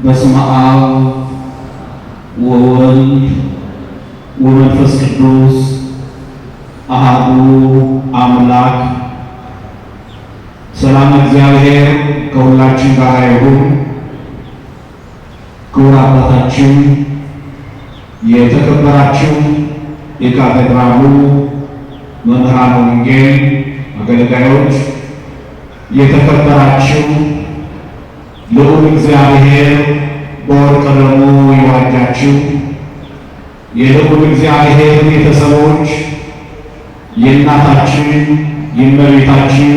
በስመ አብ ወወልድ ወመንፈስ ቅዱስ አሐዱ አምላክ። ሰላም እግዚአብሔር ከሁላችን ጋር ይሁን። ክቡር አባታችን፣ የተከበራችሁ የካቴድራሉ መምህራነ ወንጌል አገልጋዮች፣ የተከበራችሁ ልዑል እግዚአብሔር በወርቀ ደሙ የዋጃችሁ የልዑል እግዚአብሔር ቤተሰቦች፣ የእናታችን የእመቤታችን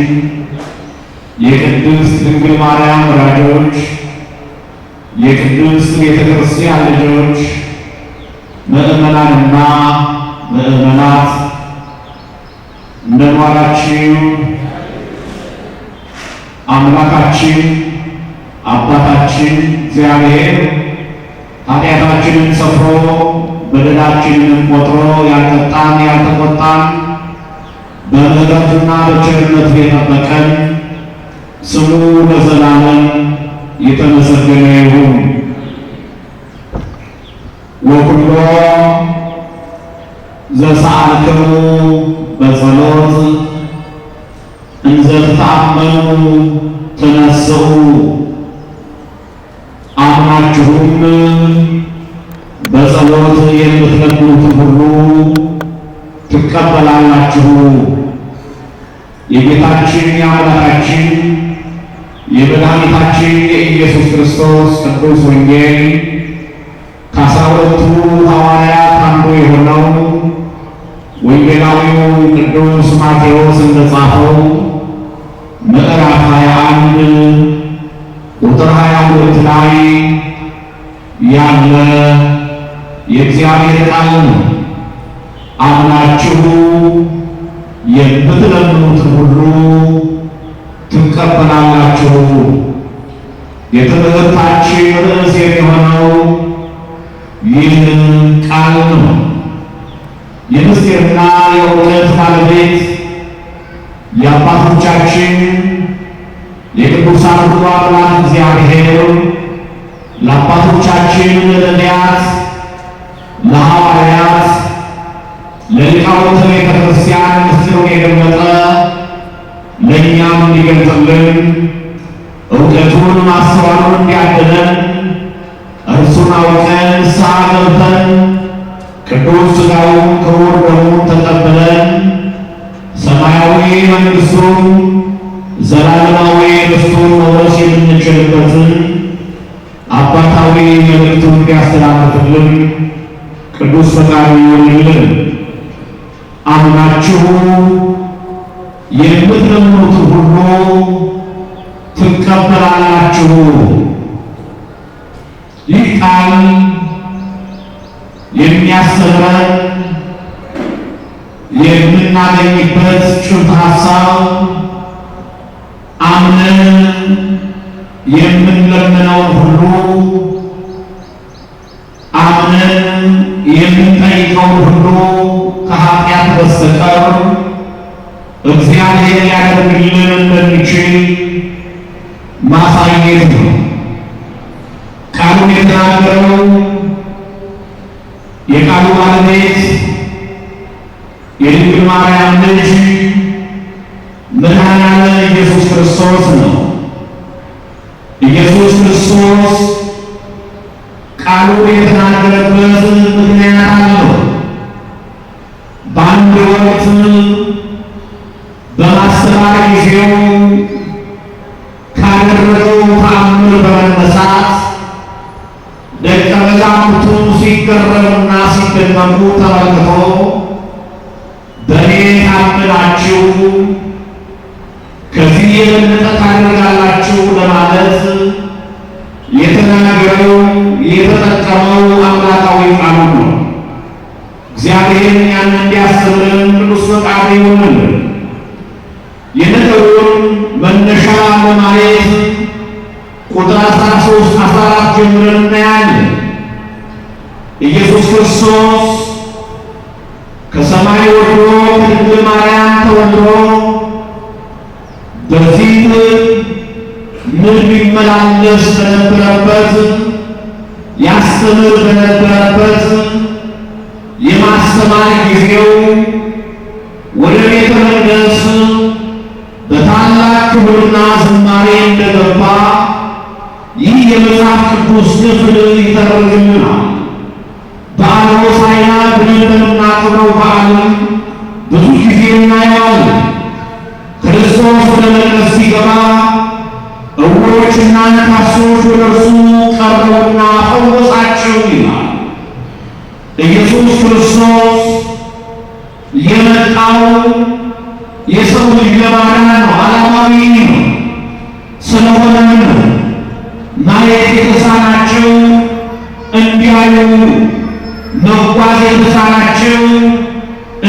የቅድስት ድንግል ማርያም ወዳጆች፣ የቅድስት ቤተ ክርስቲያን ልጆች፣ ምእመናንና ምእመናት እንደምን ዋላችሁ? አምላካችን አባታችን እግዚአብሔር ኃጢአታችንን ሰፍሮ በደላችንን ቆጥሮ ያልቀጣን ያልተቆጣን በምሕረቱና በቸርነቱ የጠበቀን ስሙ ለዘላለም የተመሰገነ ይሁን። ወኩሎ ዘሰአልክሙ በጸሎት እንዘ ትተአመኑ ተነሥኡ። አምናችሁም በጸሎት የምትለምኑትን ሁሉ ትቀበላላችሁ። የጌታችን የአምላካችን የመድኃኒታችን የኢየሱስ ክርስቶስ ቅዱስ ወንጌል ከ12ቱ ሐዋርያት አንዱ የሆነው ወንጌላዊው ቅዱስ ማቴዎስ እንደጻፈው ምዕራፍ 21 ቁጥር 22 ላይ ያለ የእግዚአብሔር ቃል ነው። አምናችሁ የምትለምኑትን ሁሉ ትቀበላላችሁ። የትምህርታችን ርዕስ የሚሆነው ይህ ቃል ነው። የምስጢርና የእውቀት ባለቤት የአባቶቻችን የቅዱሳን ሁሉ አምላክ እግዚአብሔር ለአባቶቻችን ለነቢያት፣ ለሐዋርያት፣ ለሊቃውንተ ቤተ ክርስቲያን ምስጢሩን የገለጠ ለእኛም እንዲገልጥልን እውቀቱን ማስተዋሉን እንዲያድለን እርሱን አውቀን ንስሐ ገብተን ቅዱስ ሥጋውን ክቡር ደሙን ተቀብለን ሰማያዊ መንግሥቱን ዘላለማዊ ርስቱን መውረስ የምንችልበትን አባታዊ መልእክቱን እንዲያስተላልፍልን ቅዱስ ፈቃዱ ይሁንልን። አምናችሁ የምትለምኑትን ሁሉ ትቀበላላችሁ። ይህ ቃል የሚያስተምረን የምናገኝበት ጭብጥ ሐሳብ አምነን የምንለምነውን ሁሉ አምነን የምንጠይቀውን ሁሉ ከኃጢአት በስተቀር እግዚአብሔር ሊያደርግልን እንደሚችል ማሳየት ነው። ቃሉን የተናገረው የቃሉ ባለቤት የድንግል ማርያም ልጅ መድኃኔዓለም ኢየሱስ ክርስቶስ ነው። ኢየሱስ ክርስቶስ ቃሉን የተናገረበት ምክንያት አለው። በአንድ ወቅት በማስተማር ጊዜው ካደረገው ተአምር በመነሳት ደቀ መዛሙርቱ ሲገረሙና ሲደነቁ ተመልክቶ በእኔ ታምናችሁ ከዚህ የበለጠ ታደርጋላችሁ ለማለት የተናገረው የተጠቀመው አምላካዊ ቃሉ ነው። እግዚአብሔር ያን እንዲያስተምረን ቅዱስ ፈቃዱ ይሁንልን። የነገሩን መነሻ ለማየት ቁጥር 13 14 ጀምረን እናያለን። ኢየሱስ ክርስቶስ ከሰማይ ወርዶ ከድንግል ማርያም ተወልዶ በፊት ምን ቢመላለስ በነበረበት ያስተምር በነበረበት የማስተማር ጊዜው ወደ ቤተ መቅደስ በታላቅ ክብርና ዝማሬ እንደገባ ይህ የመጽሐፍ ቅዱስ ክፍል ይተርክልናል። በዓለ ሆሳዕና ብለን በምናከብረው በዓል ብዙ ጊዜ እናየዋለን። ክርስቶስ ወደ መቅደስ ሲገባ ዕውሮችና አንካሶች ወደ እርሱ ቀረቡና ፈወሳቸው ይላል። ኢየሱስ ክርስቶስ የመጣው የሰው ልጅ ለማዳን ነው። ዓላማዊ ነው። ስለሆነም ነው ማየት የተሳናቸው እንዲያዩ፣ መጓዝ የተሳናቸው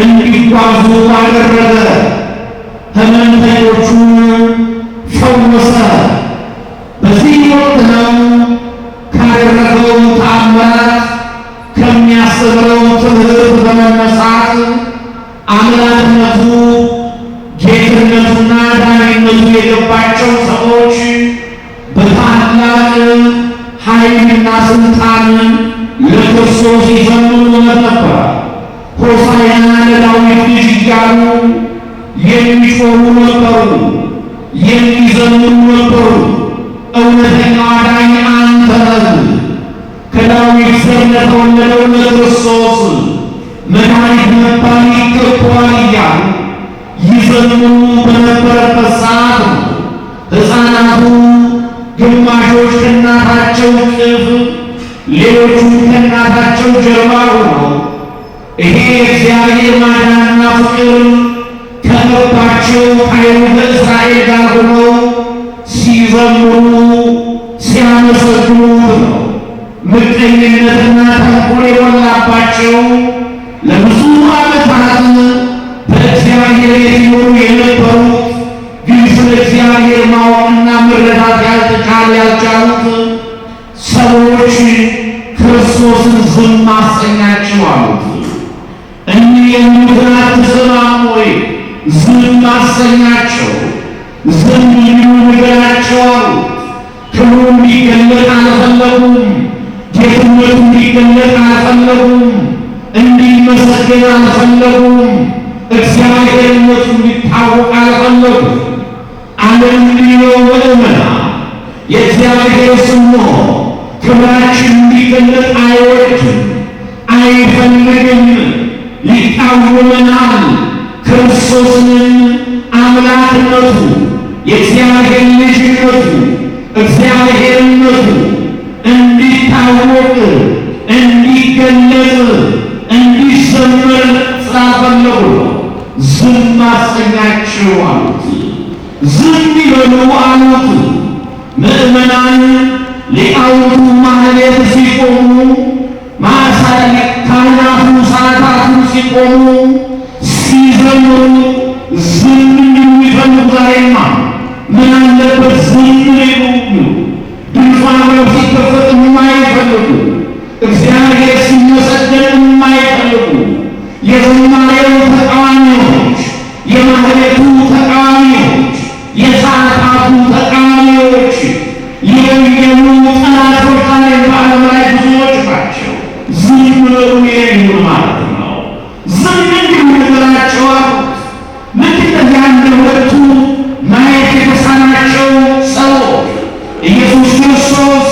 እንዲጓዙ አደረገ። ሕመምተኞቹን ፈወሰ። በዚህ ወቅት ነው ካደረገው ተአምራት ከሚያስተምረው ትምህርት በመነሳት አምላክነቱ ጌትነቱና ዳኝነቱ የገባቸው ሰዎች በታላቅ ኃይልና ስልጣን ለክርስቶስ ይዘምሩ ነበር። ሆሳዕና ለዳዊት ልጅ እያሉ የሚጮኹ ነበሩ፣ የሚዘምሩ ነበሩ። እውነተኛው አዳኝ አንተ ነህ፣ ከዳዊት ዘር ለተወለደው ለክርስቶስ መድኃኒት መባል ይገባዋል እያሉ ይዘምሩ በነበረበት ሰዓት ነው ሕፃናቱ ግማሾች ከእናታቸው እቅፍ ሌሎቹ ከእናታቸው ጀርባ ሆነው ይሄ እግዚአብሔር ማዳንና ፍቅር ከገባቸው ኃይሉ ከእስራኤል ጋር ሆነው ሲዘምሩ ሲያመሰግኑት ነው። ምቀኝነትና ተንኮል የሞላባቸው ለብዙ ዓመታት በእግዚአብሔር ይኖሩ የነበሩት ግን ስለ እግዚአብሔር ማወቅና መረዳት ያልቻሉት ሰዎች ክርስቶስን ዝም አሰኛቸው አሉት። እኒህ የሚሉትን አትሰማም ወይ? ዝም አሰኛቸው፣ ዝም ይሉ ንገራቸው አሉት። ክብሩ እንዲገለጥ አልፈለጉም። ጌትነቱ እንዲገለጥ አልፈለጉም። እንዲመሰገን አልፈለጉም። እግዚአብሔርነቱ እንዲታወቅ አልፈለጉም። ዓለም እንዲለው ምእመናን የእግዚአብሔር ስም ነው። ክብራችን እንዲገለጥ አይወድም፣ አይፈልግም። ይቃወመናል። ክርስቶስንን አምላክነቱ፣ የእግዚአብሔር ልጅነቱ፣ እግዚአብሔርነቱ እንዲታወቅ፣ እንዲገለጥ፣ እንዲሰመር ስላልፈለጉ ዝም አሰኛቸው አሉት። ዝም ይበሉ አሉት። ምእመናን ሊቃውንቱ ማህሌት ሲቆሙ ካህናቱ ሰዓታቱ ሲቆሙ ሲዘምሩ ዝም የሚፈልጉ ዛሬማ ምን አለበት ዝም ሊሉ ድንኳናቸው ሲከፈት የማይፈልጉ እግዚአብሔር ሲመሰገን የማይፈልጉ የዝማሬው ተቃዋሚዎች፣ የማህሌቱ ተቃዋሚዎች፣ የሰዓታቱ ተቃዋሚዎች፣ የወንጌሉ ጠላቶች ዛሬ በዓለም ላይ ብዙዎች ናቸው። ዝም ብለው የሚሉ ማለት ነው። ዝም እንዲሉ ነገራቸው አሉት። ምንድነው ያንድ ሁለቱ ማየት የተሳናቸው ሰዎች ኢየሱስ ክርስቶስ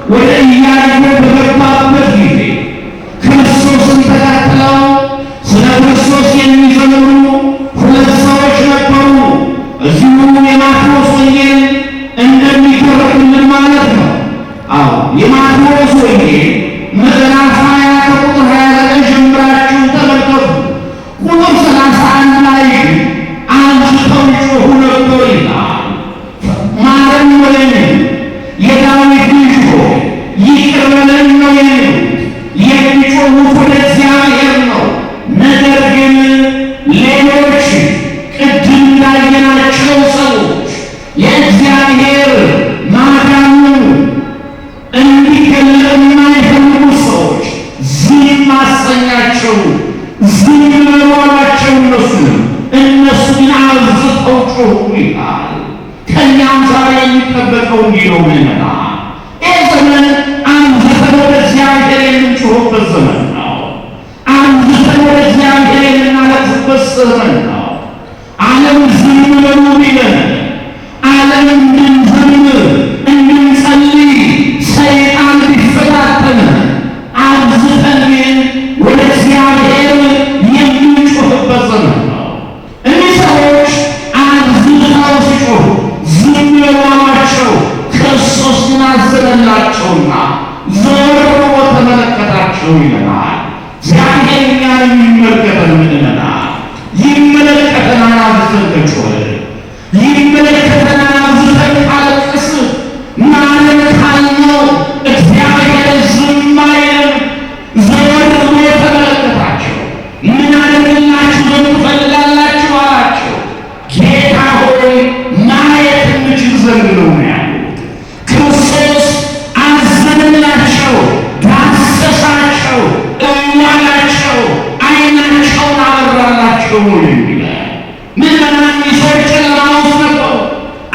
ወደ ኢያሪኮ በገባበት ጊዜ ክርስቶስን ተከትለው ስለ ክርስቶስ የሚዘምሩ ሁለት ሰዎች ነበሩ። እዚሁ የማቴዎስ ወንጌል እንደሚተረክልን ማለት ነው። አዎ የማቴዎስ ወንጌል ምዕራፍ 20 ከቁጥር 29 ጀምራችሁ ተመልከቱ። ቁጥር 31 ላይ አንስተው ይጮኹ ነበር ይላል። ማረን በለን የዳዊት ልጅ ሆይ ይቅር በለን ነው የሚሉት። የሚጮኹት ወደ እግዚአብሔር ነው። ነገር ግን ሌሎች ቅድም እንዳየናቸው ሰዎች የእግዚአብሔር ማዳኑ እንዲገለጥ የማይፈልጉ ሰዎች ዝም አሰኛቸው፣ ዝም በሏቸው። እነሱ ግን አብዝተው ጮኹ ይላል። ከእኛም ዛሬ የሚጠበቀው እንዲህ ነው። ምእመናን ይህ ዘመን አብዝተን ወደ እግዚአብሔር ናቸው ይለናል። እግዚአብሔር እኛን የሚመለከተን ምንለናል? ይመለከተናል አብዝተን ከጮኸን፣ ይመለከተናል አብዝተን ካለቀስን፣ ማለት ካልነው እግዚአብሔር ዝም አይልም። ዘወር ብሎ ተመለከታቸው። ምን አደርግላችሁ ዘንድ ትፈልጋላችሁ አላቸው። ጌታ ሆይ ማየት እንችል ዘንድ ነው ያሉት። ክርስቶስ አዘነላቸው፣ ዳሰሳቸው፣ እዋላቸው፣ ዓይናቸውን አበራላቸው የሚለው ምዕመናን ሰዎች ጨለማ ውስጥ ነበሩ።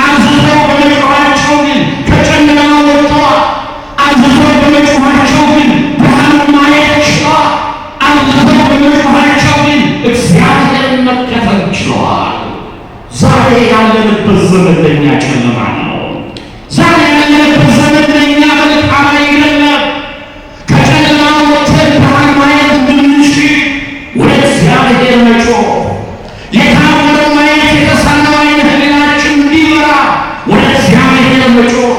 አብዝተው በመጮኻቸው ግን ከጨለማ ወጥተዋል። አብዝተው በመጮኻቸው ግን ብርሃኑን ማየት ችለዋል። አብዝተው በመጮኻቸው ግን እግዚአብሔርን መከተል ችለዋል። ዛሬ ያለንበት ዘመን ለእኛ ጨለማ ነው። ዛሬ ያለንበት ዘመን ለእኛ መልካም አይደለም። ከጨለማ ወጥተን ብርሃን ማየት እንድንችል ወደ እግዚአብሔር መጮህ፣ የታወረው ማየት የተሳነው ዓይነ ሕሊናችን እንዲበራ ወደ እግዚአብሔር መጮህ፣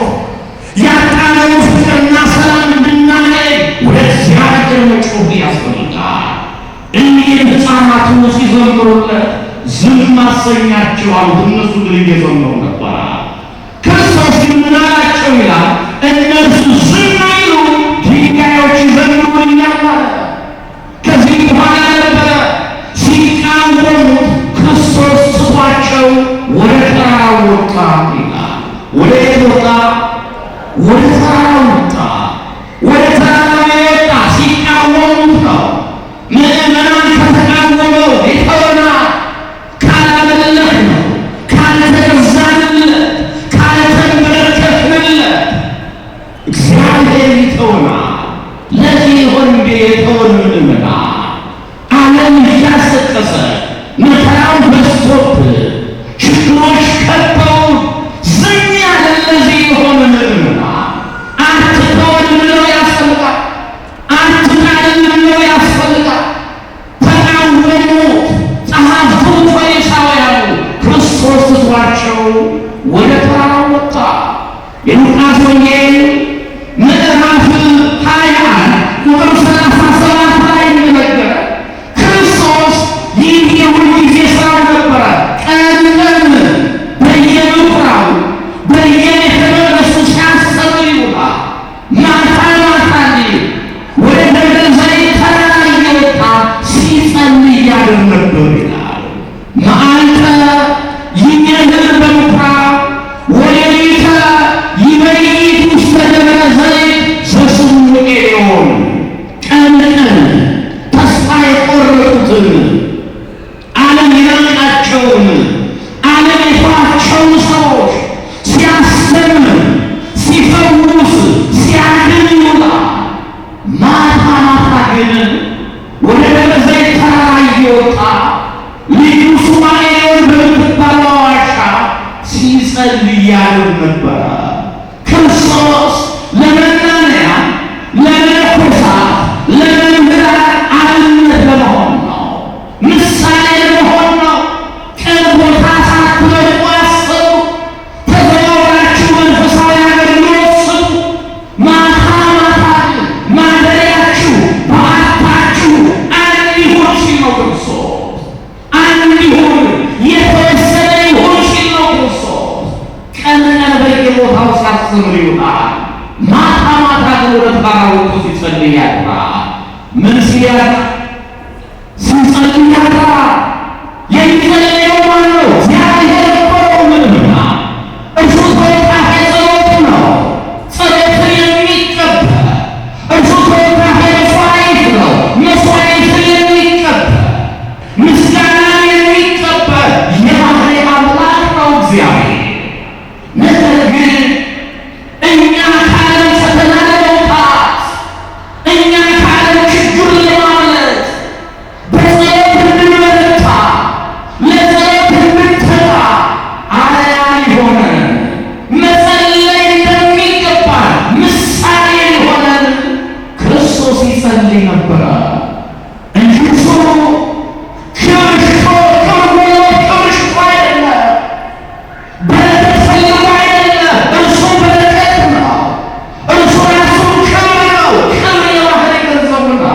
ያጣነውን ፍቅርና ሰላም እንድናገኝ ወደ እግዚአብሔር መጮህ ያስፈልጋል። እኒህን ሕፃናትን ሲዘምሩለት ዝም አሰኛቸዋል። እነሱ ግን እየዘመሩ ነበረ። ክርስቶስ ግን ምን አላቸው ይላል? እነርሱ ዝም አይሉ ድንጋዮች ይዘምሩልኛል አለ። ከዚህ በኋላ ነበረ ሲቃወሙት ክርስቶስ ትቷቸው ወደ ተራራው ወጣ ይላል። ወደ የት ወጣ? ወደ ተራራው ወጣ። ወደ ተራራው የወጣ ሲቃወሙት ነው። ምዕመናን ከተቃወመው ይተወናል። ካላመለክ ነው፣ ካልተገዛንለት፣ ካልተንበረከክንለት እግዚአብሔር ይተወናል። ለዚህ ይሆን እንዴ የተወን ምዕመናን? ዓለም እያሰቀሰ መከራው በዝቶብን ችግሮች ከበው ዝም ያለን ለዚህ የሆነ ምዕመናን አትተወን ብለው ያስፈልጋል። አትጣለን ብለው ያስፈልጋል። ተቃወሙት። ጸሐፍቱ ፈሪሳውያኑ ክርስቶስ ትቷቸው ወደ ተራራው ወጣ። የሉቃስ ወንጌል ምዕራፍ 21 ቁጥር 37 ላይ እንደነገረ ክርስቶስ ይህ የሁልጊዜ ሥራው ነበረ። ቀን በየምኩራቡ በየቤተ መቅደሱ ሲያስተምር ይውላል። ማታ ማታ ወደ ደብረ ዘይት ተራራ እየወጣ ሲጸልይ ያድር ነበር ይላል። መዓልተ ይሜህር በምኩራብ ወሌሊተ ይበይት ውስተ ደብረ ዘይት ዘስሙ ኤልዮን። ቀን ተስፋ የቆረጡትን ዓለም የናቃቸውን ዓለም የተዋቸውን ሰዎች ሲያስተምር፣ ሲፈውስ፣ ሲያድን ይውላል። ማታ ማታ ግን ወደ ደብረ ዘይት ተራራ እየወጣ ልዩ ሱማኤውን በምትባለው ዋሻ ሲጸልይ ያድር ነበረ። ክርስቶስ ለመናንያን፣ ለመነኮሳት፣ ለመምህራን አብነት ለመሆን ነው። ምሳሌ ለመሆን ነው። ቀን ቦታ ሳትለቁ አስቡ። ተዘዋውራችሁ መንፈሳዊ አገልግሎት ስጡ። ማታ ማታ ማደሪያችሁ በዓታችሁ አንድ ይሁን ሲል ነው ክርስቶስ። አንድ ይሁን፣ የተወሰነ ይሁን ሲል ነው ክርስቶስ። ቀን በየቦታው ሲያስተምር ይውላል። ማታ ማታ ግን ወደ ተራራው ወጥቶ ሲጸልይ ያድራል። ምን ሲል ያድራል? ሲጸልይ ያድራል። የሚጸልየው ማን ነው? እግዚአብሔር እኮ ነው። ምዕመናን እርሱ ተወቃሽ ጸሎት ነው። ጸሎትን የሚቀበል እርሱ ተወቃሽ መስዋዕት ነው። መስዋዕትን የሚቀበል ምስጋናን የሚቀበል የባህሪ አምላክ ነው እግዚአብሔር። ነገር ግን እኛ ካለም ፈተና ለመውጣት፣ እኛ ካለም ችግር ለማምለጥ በጸሎት እንድንበረታ፣ ለጸሎት እንድንተጋ አርአያ ሊሆነን መጸለይ እንደሚገባን ምሳሌ ሊሆነን ክርስቶስ ይጸልይ ነበረ እንጂ እሱ ክብርሽቶ አይደለም፣ በረከት ፈልጎ አይደለም። እርሱ በረከት ነው። እርሱ ራሱ ክብር ነው። ክብር የባህሪ ገንዘቡ ነው።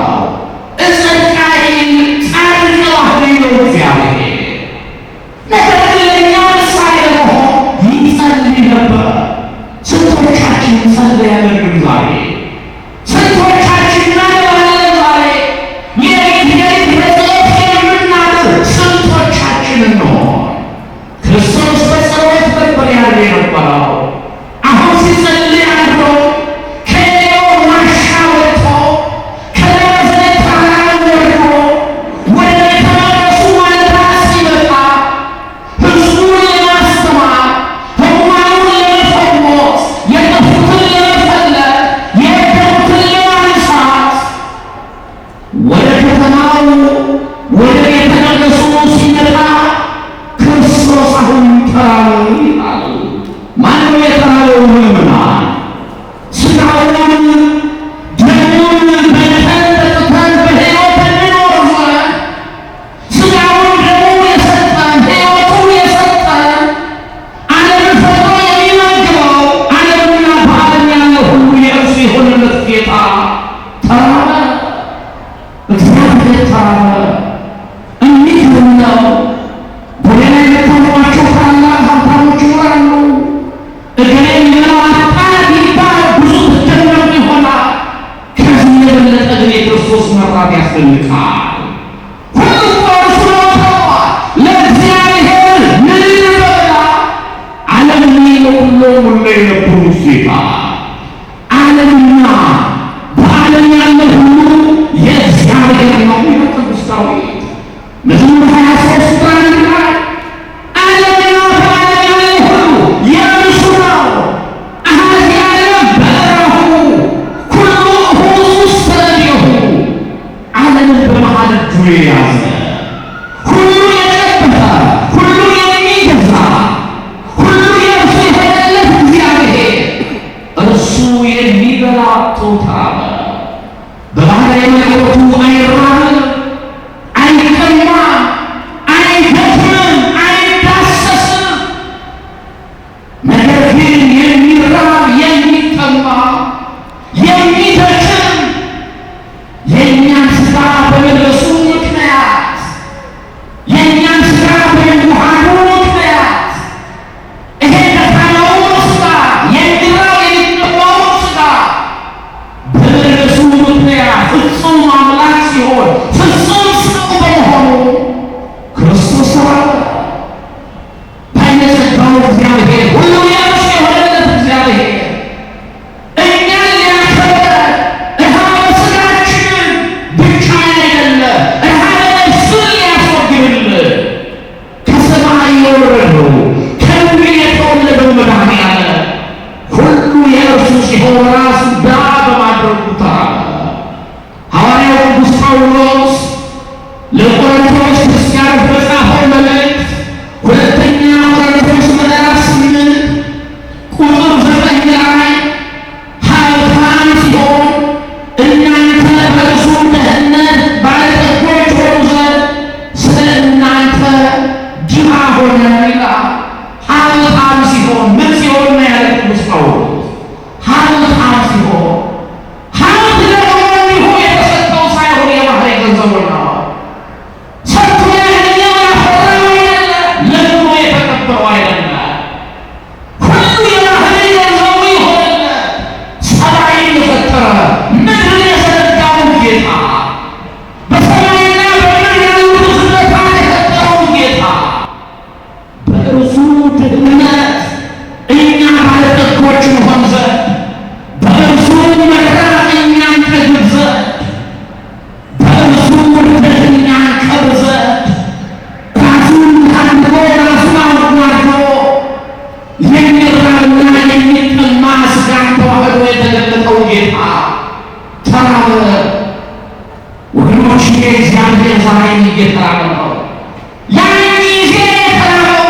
መስራት ያስፈልጋል። ሁሉ በእርሱ ነው ተብሏል። ለእግዚአብሔር ምን እንበላ? ዓለም ሁሉ ሁሉ የነበሩ ሴታ ዓለምና በዓለም ያለ ሁሉ የእግዚአብሔር ነው የሚለው ቅዱስ ዳዊት መዝሙር 23 ቁጥር 1 ላይ ዓለምና በዓለም ያለ ሁሉ የእርሱ ነው። አሐዚ ዓለም በእረሁ ኩሉ እሁዝ ውስተ እዴሁ። ዓለምን በመሃል እጁ የያዘ ሁሉ የጨበጠ ሁሉ የሚገዛ ሁሉ የእርሱ የሆነለት እግዚአብሔር እርሱ የሚበላ ጡት አለ። በባሕርይ መለኮቱ አይራብም፣ አይጠማም፣ አይደክምም፣ አይዳሰስም። ነገር ግን የሚራብ የሚጠማ የሚደክም የእኛን ሥጋ በመልበሱ ምክንያት የእኛን ሥጋ በመዋሃዱ ምክንያት ይሄ ደካማውን ሥጋ የሚራብ የሚጠማውን ሥጋ በመልበሱ ምክንያት ፍጹም አምላክ ሲሆን ፍጹም ሰው በመሆኑ ክርስቶስ ተባለ። ባለጸጋው እግዚአብሔር ሁሉ የእርሱ የሆነለት እግዚአብሔር እኛን ሊያከብረን ረሃበ ሥጋችንን ብቻ አይደለ ረሃበ ነፍስን ሊያስወግድልን ከሰማይ የወረደው ከምድር የተወለደው መድኃኒዓለም ሁሉ የእርሱ ሲሆን ራሱ ድሃ በማድረጉ ተራበ። ሐዋርያው ቅዱስ ጳውሎስ ለቆሮንቶስ ክርስቲያኖች በጻፈው መልእክት ሁለተኛ ቆሮንቶስ ምዕራፍ 8 ቁጥር 9 ላይ ሀብታም ሲሆን እናንተ በእርሱ ድህነት ባለጠጎች ሆኑ ዘንድ ስለ እናንተ ድሃ ሆነ ይላል። ሀብታም ሲሆን ምን ሲሆን ነው ያለ ቅዱስ ጳውሎስ? ሀብታም ሲሆን ሀብት ደግሞ እንዲሁ የተሰጠው ሳይሆን የባሕርይ ገንዘቡ ነው። ሰጥቶ ያገኘው ያፈራው አይደለም፣ ለምኖ የተቀበለው አይደለም። ሁሉ የባሕርይ ገንዘቡ የሆነለት ሰማይን የፈጠረ ምድርን የዘረጋውን ጌታ በሰማይና በምድር ያሉትን ፍጥረታት የፈጠረውን ጌታ በእርሱ ድህነት እኛ ባለጠጎች እንሆን ዘንድ በእርሱ መከራ እኛን እንጠግብ ዘንድ በእርሱ ውርደት እኛን እንከብር ዘንድ ራሱን ታድጎ ራሱን አዋርዶ የሚራብና የሚጠማ ሥጋን ተዋህዶ የተገለጠው ጌታ ተራበ። ወገኖች እግዚአብሔር ዛሬም እየተራበ ነው። ያን ጊዜ የተራበው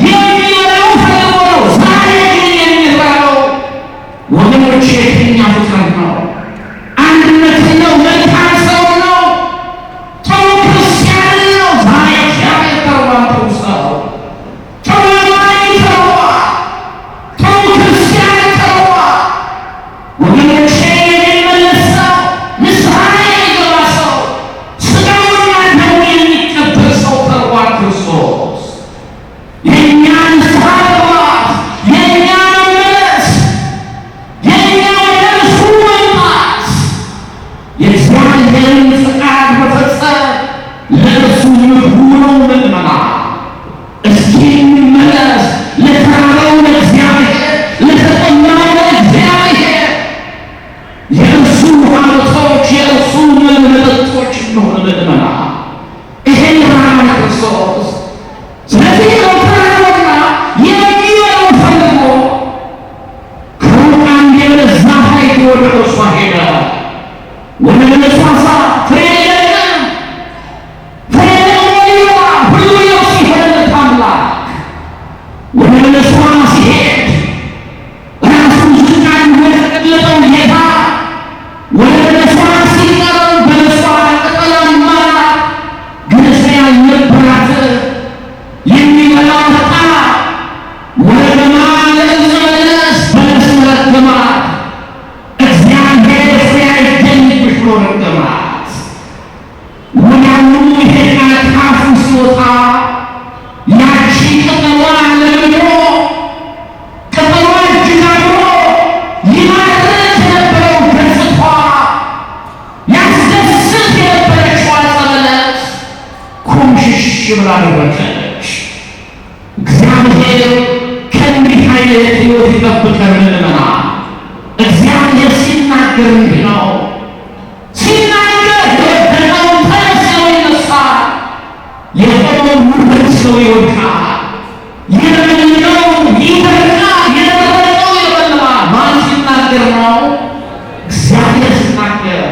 የሚበላው ፈልጎ ነው። ዛሬ ግን የሚራበው ወገኖች የትኛ ፍጥረት ነው? አንድነት ነው? መልካም ሰው ነው? ጥሩ ክርስቲያን ነው? ዛሬ እግዚአብሔር ተርቧል። ጥሩ ሰው ጥሩ አማኝ ተርቧል። ጥሩ ክርስቲያን ተርቧል። ወገኖቼ የሚመለስ ሰው ንስሐ የሚገባ ሰው ሥጋውንና ደሙን የሚቀበል ሰው ተርቧል። ክርስቶስ የእኛ ንስሐ መግባት የእኛ መመለስ የእኛ ወደ እርሱ መምጣት የእግዚአብሔርን ፈቃድ መፈጸም ለእርሱ ምግቡ ነው። ምእመናን እስኪ እንመለስ። ለተራበው ለእግዚአብሔር፣ ለተጠማው ለእግዚአብሔር የእርሱ ሐሞቶች የእርሱ መጠጦች እንሆን። ምእመናን ይሄን ራማ ክርስቶስ ስለዚህ ነው ተራበውና የሚበላው ፈልጎ ከሩቅ አንድ የበለስ ዛፍ አይቶ ወደ እርሷ ሄደ። ወደ በለሷ ፍሬ የለም፣ ፍሬ ደግሞ ሊበላ ሁሉ የእርሱ የሆነለት አምላክ ወደ በለሷ ሲሄድ ራሱን ዝቅ አድርጎ የተገለጠው ጌታ ወደ በለሷ ሲቀርብ በለሷ ቅጠላማ ግን ፍሬ አልነበራትም። የሚበላው አጣ። ወረገማ ለእፀ በለስ በለስ ረገማት። እግዚአብሔር ፍሬ አይገኝብሽ ብሎ ረገማት። ወዲያውኑ ይሄ ቃል ከአፉ ሲወጣ ያቺ ቅጠሏ ለምልሞ ቅጠሏ እጅግ አምሮ ይማርክ የነበረው ገጽታዋ ስላደረገች እግዚአብሔር ከእንዲህ አይነት ሕይወት ይጠብቀን። ምእመናን እግዚአብሔር ሲናገር እንዲህ ነው። ሲናገር የወደቀውን ተነስቶ ይነሳል፣ የቆመውን መልሶ ይወድቃል፣ የለመለመውን ይደርቃል፣ የደረቀው ይለመልማል። ማን ሲናገር ነው? እግዚአብሔር ሲናገር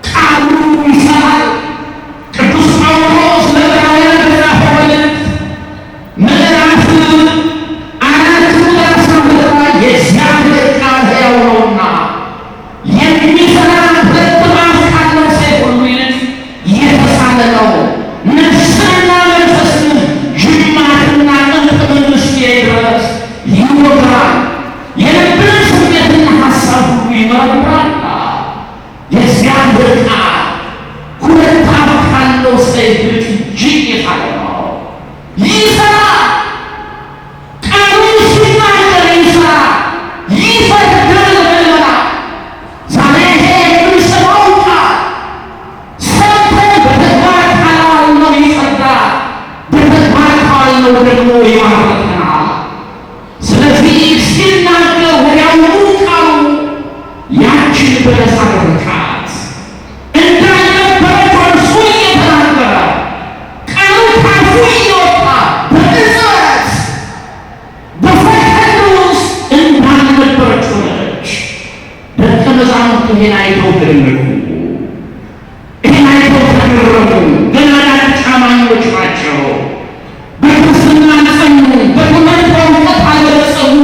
ቃሉ ይሰራል። ቅዱስ ጳውሎስ ለዕብራውያን በጻፈው መልእክት ምዕራፍ 4 ላይ የእግዚአብሔር ቃል ሕያው ነውና የሚሰራ ሁለት አፍ ካለው ሰይፍ ሁሉ ይልቅ የተሳለ ነው፣ ነፍስንና መንፈስን ጅማትና ቅልጥምን እስኪያይ ድረስ ይወጋል፣ የልብን ስሜትና ሐሳብ ሁሉ ይመረምራል። የእግዚአብሔር ቃል ሁለት አፍ ካለው ሰይፍ ይልቅ እጅግ የሳለ ነው፣ ይሰራል። ቃሉ ሲናገር ይሰራል፣ ይፈርዳል። ምእመናን ዛሬ ይሄ የምንሰማው ቃል ሰምተን በተግባር ካላዋልነው ይፈርዳል፣ በተግባር ካዋልነው ደግሞ ይባርከናል። ስለዚህ ሲናገር ወዲያውኑ ቃሉ ያችን በለስ አደረቃት። እንዳልነበረች እርሱ እየተናገረ ቃሉ ካፉ እየወጣ በቅጽበት በሰከንድ ውስጥ እንዳልነበረች ሆነች። ደቀ መዛሙርቱ ይህን አይተው ተደነቁ፣ ይህን አይተው ተገረሙ። ገና አዳዲስ አማኞች ናቸው። በክርስትና ጸኑ፣ በትምህርት በእውቀት አልበለጸጉ።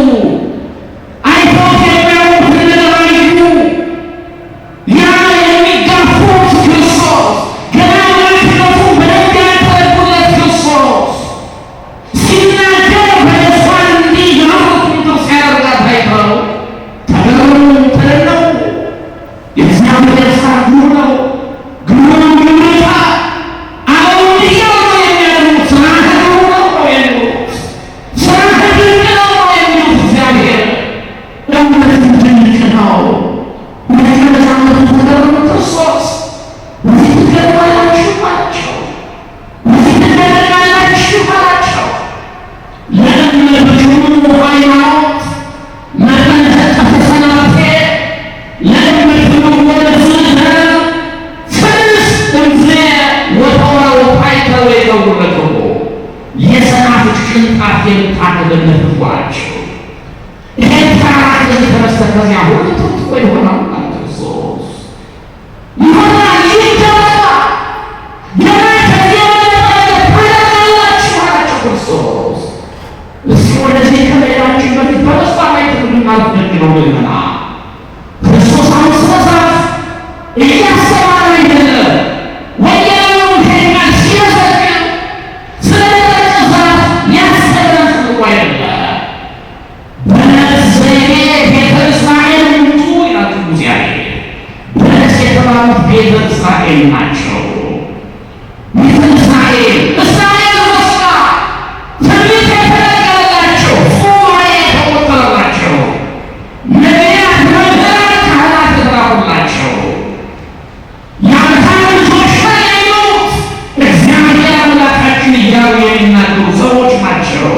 አይተውት የሚያውቁትን ነገር አዩ። ያ የሚጋፉት ክርስቶስ ገና ወላጅነቱ በደንብ ያልተረዱለት ክርስቶስ ሲናገር በደስታን እንዲህ የማረኩት ሲያደርጋት አይተው ተገረሙ፣ ተደነቁ። የእግዚአብሔር ሥራ ግሩም ነው፣ ግሩም ግሩምታ አሁን እያሉ ነው የሚያደርጉት። ሥራህ ግሩም ነው ነው የሚሉት፣ ሥራህ ድንቅ ነው ነው የሚሉት። እግዚአብሔር እውነት ድንቅ ነው። ደቀ መዛሙርቱ ተገረሙ። ክርስቶስ በዚህ ትገረማላችሁ አላቸው፣ በዚህ ትደነቃላችሁ አላቸው። ለእምነትም ሃይማኖት መጠን ተሰናብቴ ለእምነትም ወደዝነ ፍልስ እምዜ ወተወረው ታይተው የገቡለትሁ የሰናፍጭ ቅንጣት የምታክልለት ህዝባቸው ይሄን ተራራ የተነስተ ከዚያ ሁሉ ትጥቆ ይሆናል አለ ክርስቶስ። ይሆናል፣ ይደረጋል። ገና ከዚህ የበለጠ ታደርጋላችሁ አላቸው ክርስቶስ። እስኪ ወደዚህ ከመሄዳችን በፊት በተስፋ ላይ ትልናት ደግ ነው። ምእመናን ክርስቶስ አሁን ስለ ዛፍ እያስተማረ አይደለም። ወንጌላዊውን ቃል ሲመሰክር ስለ ደረቀ ዛፍ ሊያስተምረን ፈልጎ አይደለም። በለስ ዘይቤ ቤተ እስራኤል ምንጩ ይላል ቅዱስ ያሬድ። በለስ የተባሉት ቤተ እስራኤል ናቸው። ቤተ እስራኤል እስራኤል በስጋ ትንቢት የተነገረላቸው፣ ሱባዔ የተቆጠረላቸው፣ ነቢያት፣ መምህራን፣ ካህናት የተላኩላቸው የአብርሃም ልጆች ነን የሚሉት እግዚአብሔር አምላካችን እያሉ የሚናገሩ ሰዎች ናቸው።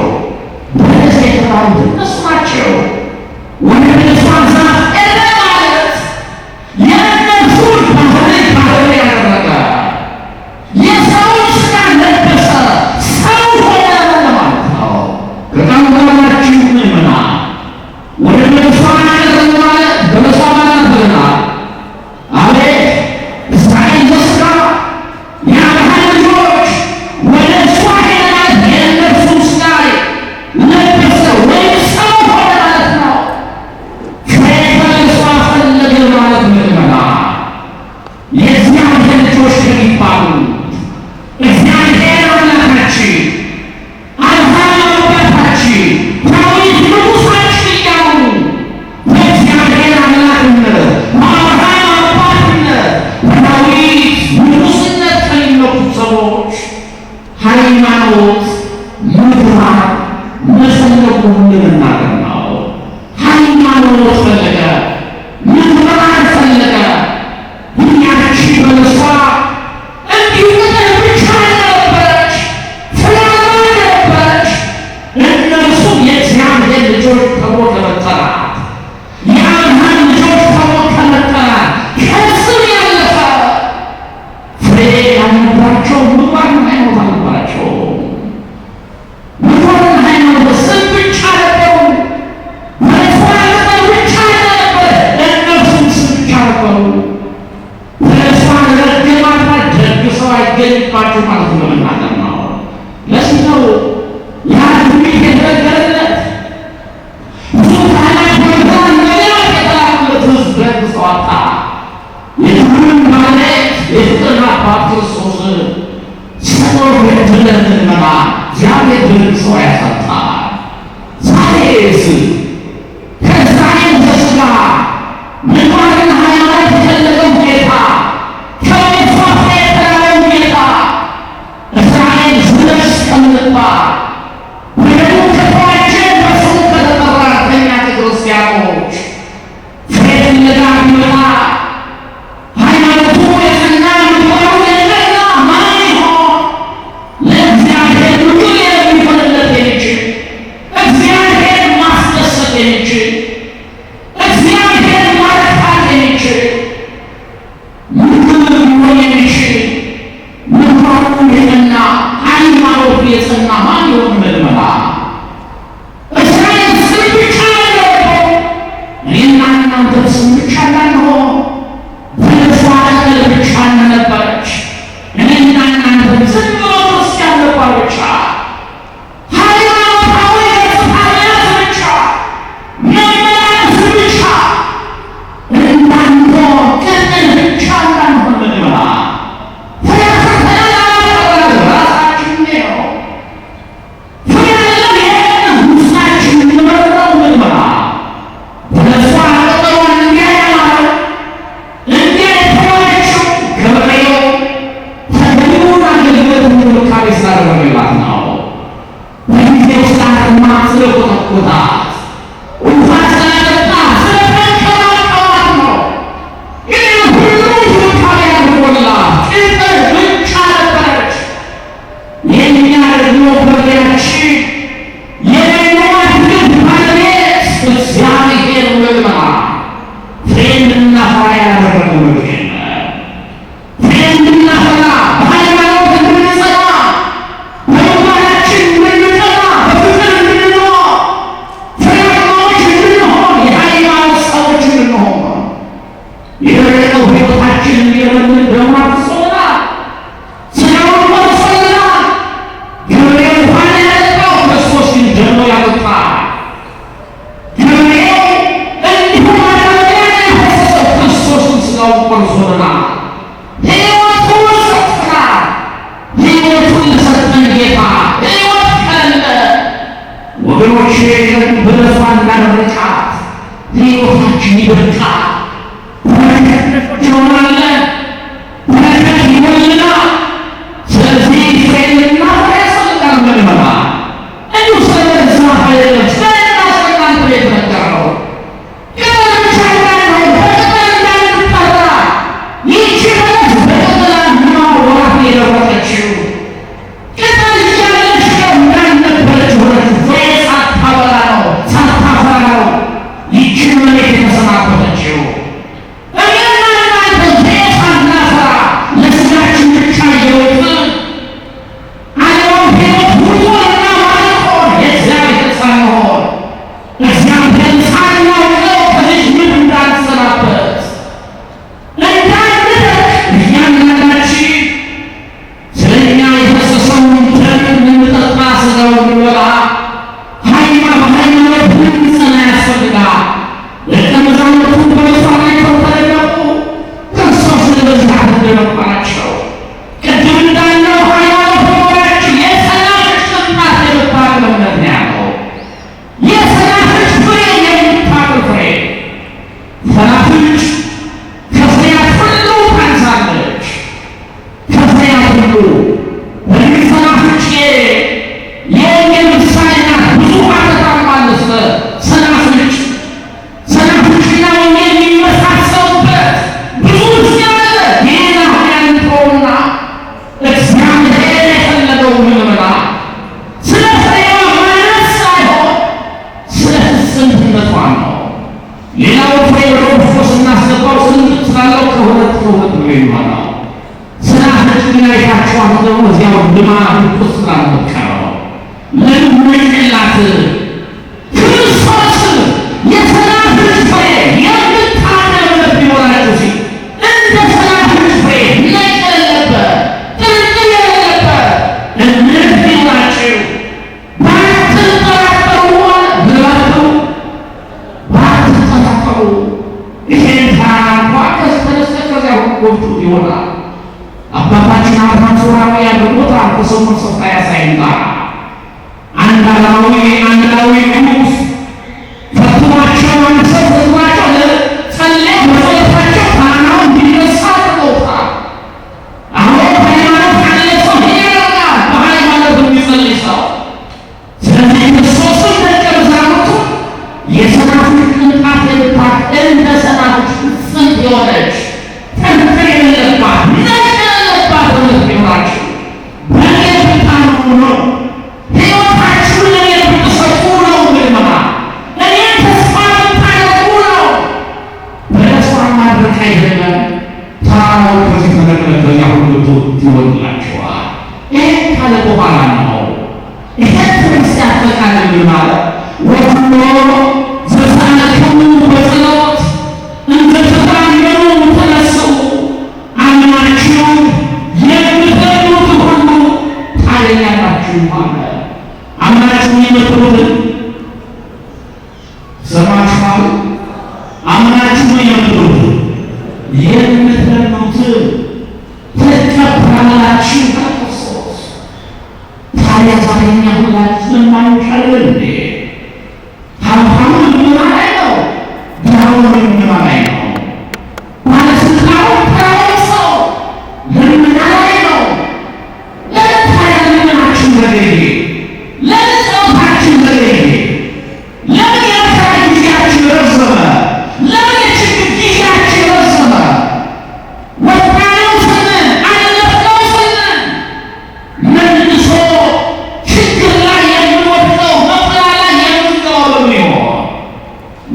በለስ የተባሉት እነሱ ናቸው። ወደ በለሷ ዛፍ ሄደ ማለት የእነርሱን ባህሪ ያደረገ የሰውን ሥጋ ለበሰ፣ ሰው ሆነ ማለት ነው። በጣም ገባችሁ ምእመናን? ወደ በለሷ ቀረቡ ማለት በለሷ ማለት ብለናል። አቤት እስራኤል በሥጋ የአብርሃም ልጆች ወደ እሷ ሄደ ማለት የእነርሱን ሥጋ ለበሰ ወይም ሰው ሆነ ማለት ነው። ከበለሷ ፈለገ ማለት ምእመናን የእግዚአብሔር ልጆች ከሚባሉ እግዚአብሔር አምላካችን አብርሃም አባታችን ዳዊት ንጉሣችን እያሉ በእግዚአብሔር አምላክነት በአብርሃም አባትነት በዳዊት ንጉሥነት ከሚመኩት ሰዎች ሃይማኖት ምግባር መፈለጉ ልንናገር ነው። ሃይማኖት ፈለገ፣ ምግባር ፈለገ። ያቺ በለሷ እንዲሁ ቅጠል ብቻ ነበረች፣ አባት ክርስቶስ ሰው የተለመና እግዚአብሔር ድርሶ ያሰጣል። ዛሬስ ከእስራኤል ዘሥጋ ምግባርና ሃይማኖት የፈለገው ጌታ ከመጥፋት የተራረው ጌታ እስራኤል ዝለሽ ከምትባል ወደሙ ከተዋጀን በስሙ ከተጠራ ከእኛ ከክርስቲያኖች ፍሬ ፍለጋ ቢመጣ ሃይማኖቱ የጸና ምግባሩ የጸና ማን ይሆን? ለእግዚአብሔር ሁሉ የሚሆንለት የሚችል እግዚአብሔር ማስደሰት የሚችል እግዚአብሔር ማረካት የሚችል ምግብ ሊሆን የሚችል ምግባሩ የጸና ሃይማኖቱ የጸና ማን ይሆን? መልመላ እስራኤል ስም ብቻ ያለው እኔና እናንተ ስም ብቻ እንዳንሆን በለሷ ቅጠል ብቻ ነበረች። እኔና እናንተ ዝም ብሎ ክርስቲያን ነበር ብቻ ሃይማኖታዊ ገጽታነት ብቻ መመላለስ ብቻ እንዳንሆን ቅጠል ብቻ እንዳንሆን መልመላ አባታችን አብርሃም ሶርያዊ ያደርጎታል ከሰው ሰው ያሳይን ጋር አንድ አላዊ ንጉሥ ፈትኗቸው አንድ ሰው ፈትኗቸው ለጸለይ በጸሎታቸው ካህናው እንዲነሳ አድርገውታል። አሁን ሃይማኖት ያለ ሰው ይሄዳል በሃይማኖት የሚጸልይ ሰው። ስለዚህ ክርስቶስን ደቀ መዛሙርቱ የሰናፍጭ ቅንጣት የምታክል እንደ ሰናፍጭ ፍጽምት የሆነች ተንኮል የሌለባት ነጭ የሌለባት እውነት ቢኖራችሁ በእኔ ብታምኑ ነው። ሕይወታችሁን ለእኔ ብትሰጡ ነው። ምልመና ለእኔ ተስፋ ብታደርጉ ነው። በተስፋ ማድረግ አይደለም። ተራራው ከዚህ ተነቅለ ያ ሁሉ ይወድላችኋል። ይህ ካለ በኋላ ነው ይሄ ክርስቲያን ፈቃድ ማለት ወጥቶ ዘሳነክሙ በጸሎት እንደተባየሩ ተነሱ አምናችሁ የምትሄዱት ሁሉ ታገኛላችሁ ማለት አምናችሁ የምትሄዱት ሰማችኋል። አምናችሁ የምትሄዱት የምትሄዱት ትቀበላላችሁ ከክርስቶስ። ታዲያ ዛሬኛ ሁላችን ማንቻለን እንዴ? ሀብታሙ ልመና ላይ ነው። ድሃው ልመና ላይ ነው። ባለስልጣኑ ተራው ሰው ልመና ላይ ነው። ለምን ታዲያ ልመናችን ዘገየ? ለምን ጸሎታችን ዘገየ? ለምን የመከራ ጊዜያችን ረዘመ? ለምን የችግር ጊዜያችን ረዘመ? ወጣነው ስንል አለፍነው ስንል መልሶ ችግር ላይ የምንወድቀው መከራ ላይ የምንገባው በሚሆን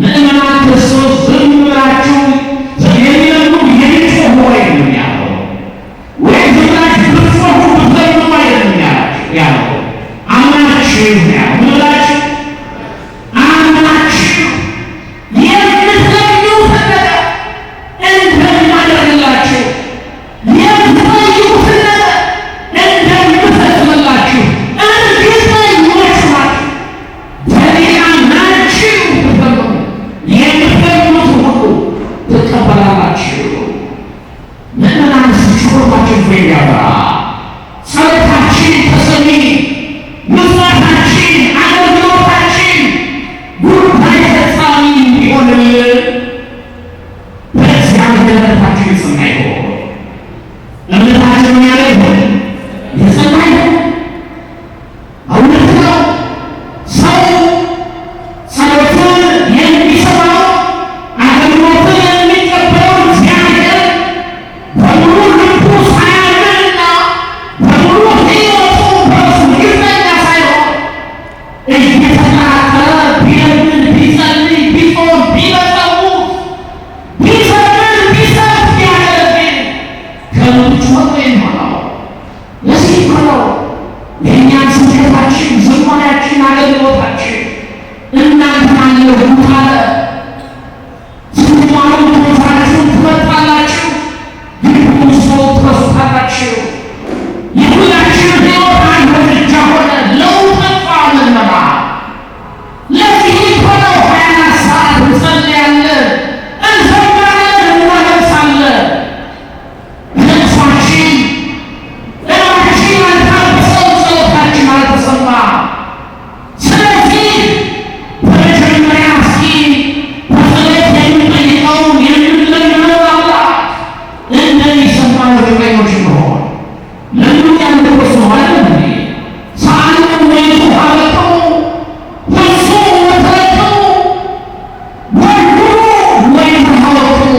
ምእመናን ክርስቶስ ዝም ብላችሁ የሚለምኑ የሚጮኹ አይደለም ያለው፣ ወይም ዝም ብላችሁ ብትጮኹ ብትለምኑ አይደለም ያለው። አምናችሁ ያለው ምን ብላችሁ አምናችሁ የምትለምኑትን ነገር እንደማደርግላችሁ የምትጠይቁትን ነገር እንደምፈጽምላችሁ እርግጠኞች ናችሁ። በእኔ አምናችሁ ብትለምኑ የምትለምኑት ሁሉ ትቀበላላችሁ። ምእመናን ጩኸታችን ፍሬ ያፈራ፣ ጸሎታችን ተሰሚ፣ ምጽዋታችን አገልግሎታችን ጉዳይ ፈጻሚ እንዲሆንልን በእግዚአብሔር እምነታችን የጸና ይሁን። እምነታችን ያለ ይሁን፣ የጸና ይሁን። እውነት ነው። ሰው ጸሎትን የሚሰማው አገልግሎትን የሚቀበለው እግዚአብሔር በሙሉ ልቡ ሳያምንና በሙሉ ሕይወቱ በእርሱ እርግጠኛ ሳይሆን እየተጠራጠረ ቢለምን ቢጸልይ ቢጾም ቢመጸውት ቢዘምር ቢሰብክ ቢያገለግል ከልቡ ጩኸት የሚሆነው ለዚህ እኮ ነው የእኛን ስብከታችን፣ ዝማሬያችን፣ አገልግሎታችን እናንተን አለሁት አለ። ስትማሩ ትምህርታችሁን ትመርጣላችሁ፣ ግቡን ሰው ትረሱታላችሁ። የሁላችን ሕይወት አንድ እርምጃ ሆነ፣ ለውጥ ጠፋ። ምልመና ለዚህ እኮ ነው 24 ሰዓት እንጸልያለን፣ እንዘምራለን፣ እናለቅሳለን። ለቅሷችን ለማችን አልታበሰው፣ ጸሎታችን አልተሰማ። ስለዚህ በመጀመሪያ እስኪ በጸሎት የምንጠይቀውን የምንለምነው አምላክ እንደሚሰማ እርግጠኞች እንሆን። ለምን ያንደበሱ ማለት ነው ሳሉ ወይቱ አበጠው ወሱ ወተረከው ወዱ ወይቱ አበጠው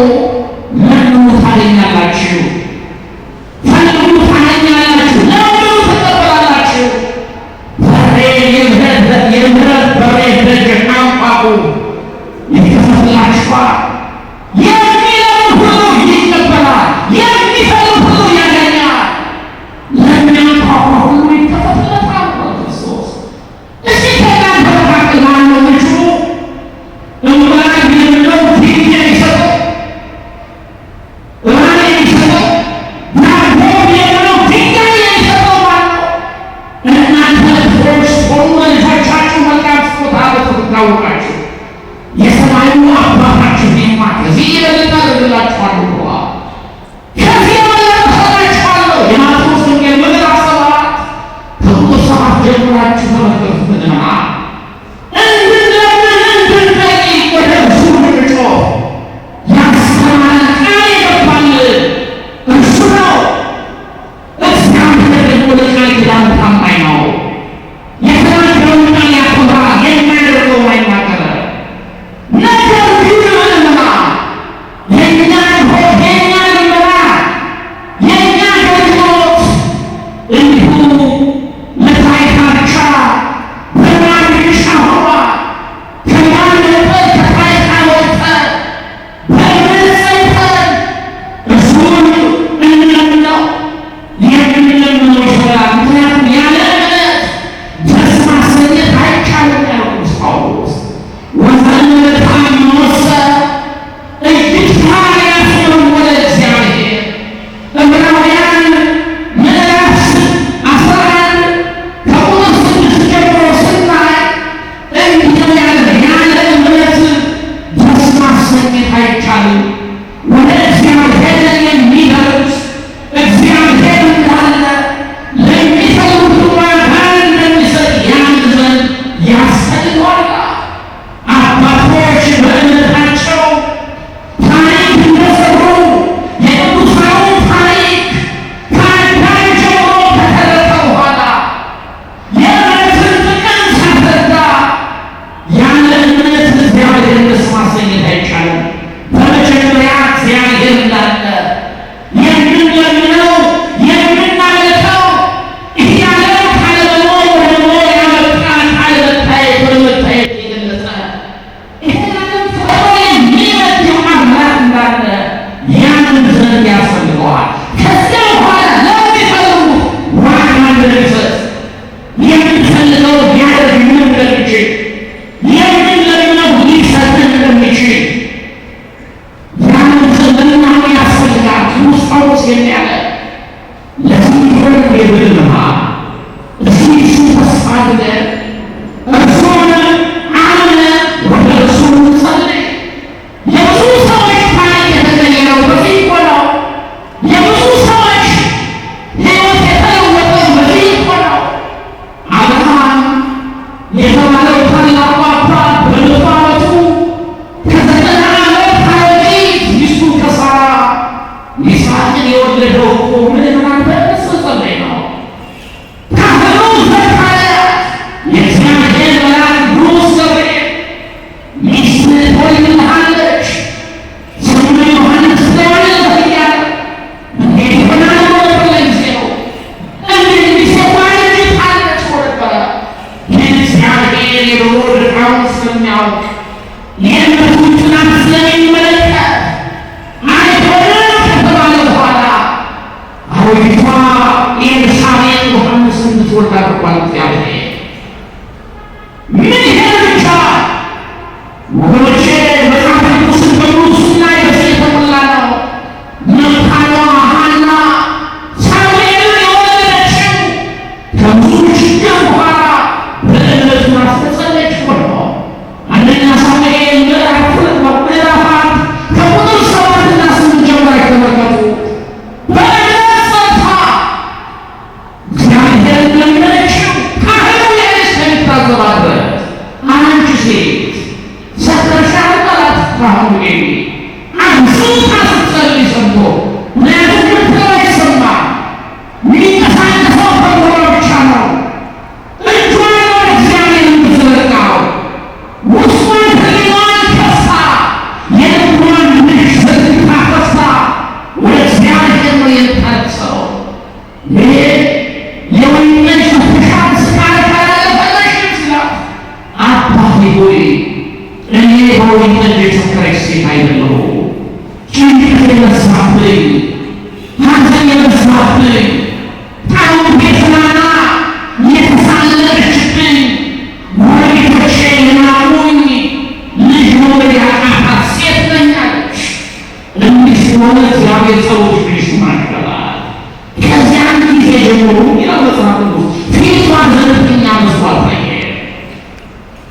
ለምኑ ታገኛላችሁ፣ ፈልጉ ታገኛላችሁ፣ ለምኑ ትቀበላላችሁ። በሬ የምህረት በሬ ደጅ አንኳኩ ይከፈትላችኋል። የሚለምን ሁሉ ይቀበላል፣ የሚፈልግ ሁሉ ያገኛል፣ ለሚያንኳኳ ሁሉ ይከፈትለታል። ክርስቶስ እስኪ ከእናንተ መካከል ማነው ልጁ እንቁላል ቢለምነው ድንጋይ ይሰጠው? ማነው ሰጥተዋል። ከዚያ በኋላ ለሚፈልጉት ዋጋ እንደሚሰጥ የሚፈልገው ሊያደርግ እንደሚችል የሚለምነው ሊሰጥ እንደሚችል ያንን ልናምን ያስፈልጋል። ቅዱስ ጳውሎስ የሚያለ ለዚህ ሆነ የብልማ እዚህ እሱ ተስፋ አድርገን እርሱን አምነን ወደ እርሱ እንጸልይ። የብዙ ሰዎች ታሪክ የተቀየረው በዚህ እኮ ነው። የብዙ ሰዎች ሕይወት የተለወጠው በዚህ እኮ ነው። አብርሃም የተባለው ታላቁ አባት በመቶ ዓመቱ ከ90 ዓመት በፊት ሚስቱ ከሳራ ይስሐቅን የወለደው እኮ ምን ምናልባት ጸለይ ነው። ካህኑ ዘካርያስ የእግዚአብሔር መልአክ ቅዱስ ገብርኤል ሚስትህ ትወልድልሃለች ስሙን ዮሐንስ ትለዋለህ እያለ እንዴት ይሆናል ነበር ለጊዜው እንዴት ሚስቴ ታለች ነበረ። ይህን እግዚአብሔር የድሮ ድካሙን ስለሚያውቅ የእምነቱን ጥናት ስለሚመለከት አይሆንም ከተባለ በኋላ አሮጊቷ ኤልሳቤጥ ዮሐንስን እንድትወልድ አድርጓል እግዚአብሔር። ምን ይሄ ብቻ ወገኖቼ፣ መጽሐፍ ቅዱስን በሙሉ ስናይ በዚህ የተሞላ ነው። መካኗ ሐና ሳሙኤልን የወለደችው ከብዙ ችግር በኋላ በእምነቱ አስተጸለች ሆኖ አንደኛ ሳሙኤል ምዕራፍ 1 ከቁጥር 7 እና 8 ጀምሮ ተመልከቱ። በእምነት ጸንታ እግዚአብሔርን ለመነችው። ካህኑ እስከሚታዘባት ድረስ አንቺ ሴት ሰክረሻል አላት ካህኑ ኤሊ። አንስታ ስትጸልይ ሰምቶ ምክንያቱም ምትለው አይሰማም። የሚንቀሳቀሰው በጎሯ ብቻ ነው። እጇን ወደ እግዚአብሔር የምትዘረጋው ውስጧን ሕሊናዋን ከፍታ የልቧን ምንጭ ዘርግታ ከፍታ ወደ እግዚአብሔር ነው የምታለቅሰው። ይሄ የወይን ጠጅ መፍትሻት ስካር ካላለፈለሽም ሲላት አባቴ ሆይ እኔ በወይን ጠጅ የሰከረች ሴት አይደለሁም። ጭንቀት የበዛብኝ፣ ሐዘን የበዛብኝ፣ ታውን ቤትናና የተሳለቀችብኝ፣ ጎረቤቶቼ የናቁኝ፣ ልጅ መውለድ ያቃታት ሴት ነኝ አለች። እንዲህ ሲሆን እግዚአብሔር ጸሎትሽን ይሰማል። ከዚያን ጊዜ ጀምሮ ይላል መጽሐፍ ቅዱስ ፊቷ ዘንተኛ መስሏት ታየ።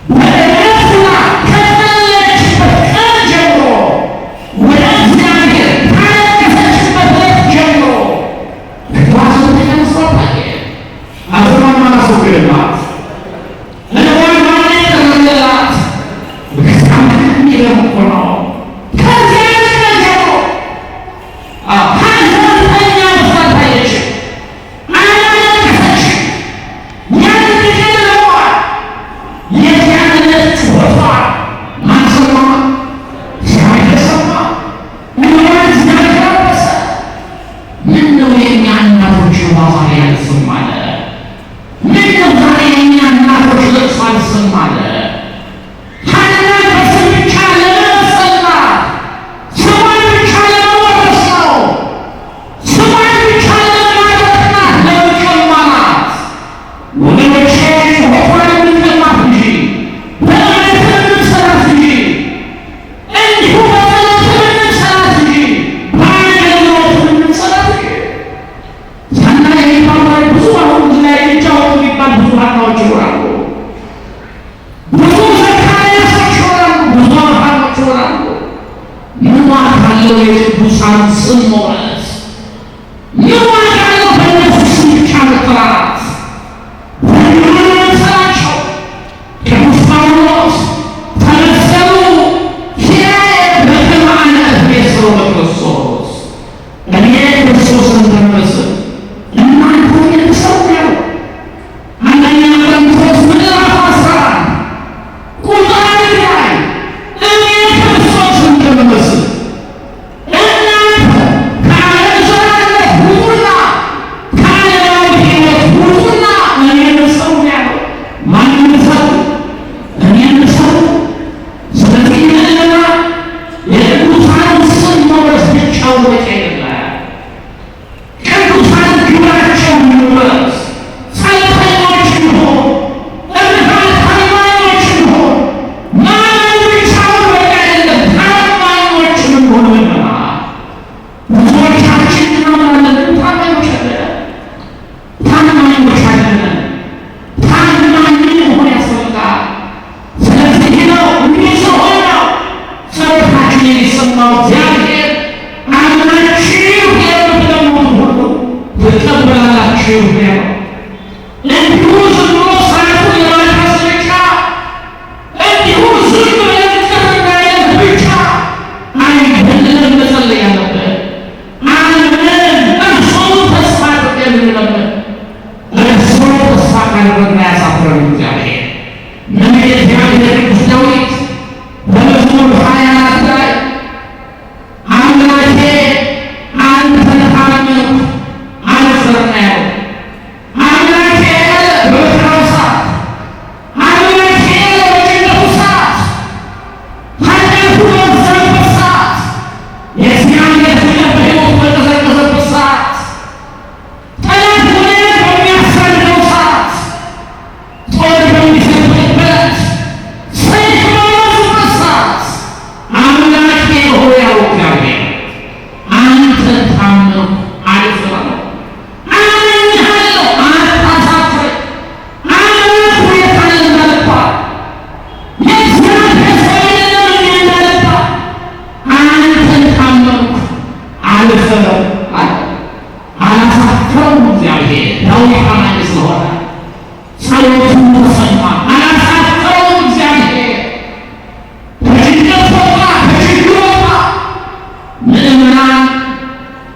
በእምነትና ከጸለየችበት ቀን ጀምሮ ወደ እግዚአብሔር ካለቀሰችበት ዕለት ጀምሮ ፊቷ ዘንተኛ መስሏት ታየ። አዝኗን ማስወገድላት እንባን ማጠራላት በጣም የሚገርም እኮ ነው። ከዚያ ቀን ጀምሮ ሐዘንተኛ መስሏት ታየች። አላለቀሰችም። ያን ጊዜ ለመዋል የዚያን ዕለት ጩኸቷን ማን ሰማ? እግዚአብሔር ሰማ። እንባዋን እግዚአብሔር አበሰ። ምነው የእኛ እናቶች እንባ ዛሬ አልሰማ አለ? ምነው ዛሬ የእኛ እናቶች ለቅሶ አልሰማ አለ? ሐና በስም ብቻ ለመሰላት ስሟን ብቻ ለመወረስ ነው። ስሟን ብቻ ለማለትና ለመቀማት ወገኖቼ፣ ጩኸቷን የምንቀማት እንጂ በእምነት የምንሰራት እንጂ እንዲሁ በጸሎት የምንሰራት እንጂ በአገልግሎት የምንሰራት እንጂ ሐና የሚባል ብዙ አሁን ላይ የሚጫወቱ የሚባል ብዙ ሐናዎች ይኖራሉ። ብዙ ዘካርያሶች ይሆናሉ። ብዙ አብርሃሞች ይሆናሉ። ምን ዋጋ አለው የቅዱሳን ስም መውረስ? ምን ዋጋ አለው በእነሱ ስም ብቻ መጠራት? በምን መሰላቸው? ቅዱስ ጳውሎስ ተመሰሉ ኪራየ በከመ አነ እትቤሰሎ በክርስቶስ፣ እኔ ክርስቶስን እንደምመስል እናንተ እኔን ምሰሉ ነው። አንደኛ ቆሮንቶስ ምዕራፍ 11 ቁጥር 1 ላይ እኔ ክርስቶስን እንደምመስል እናንተ አላሳፈረውም እግዚአብሔር ዳዊት አማኝ ስለሆነ ጸሎቱን ተሰማ። አላሳፈረውም እግዚአብሔር ከጭንቀት ወጣ፣ ከችግር ወጣ። ምእመናን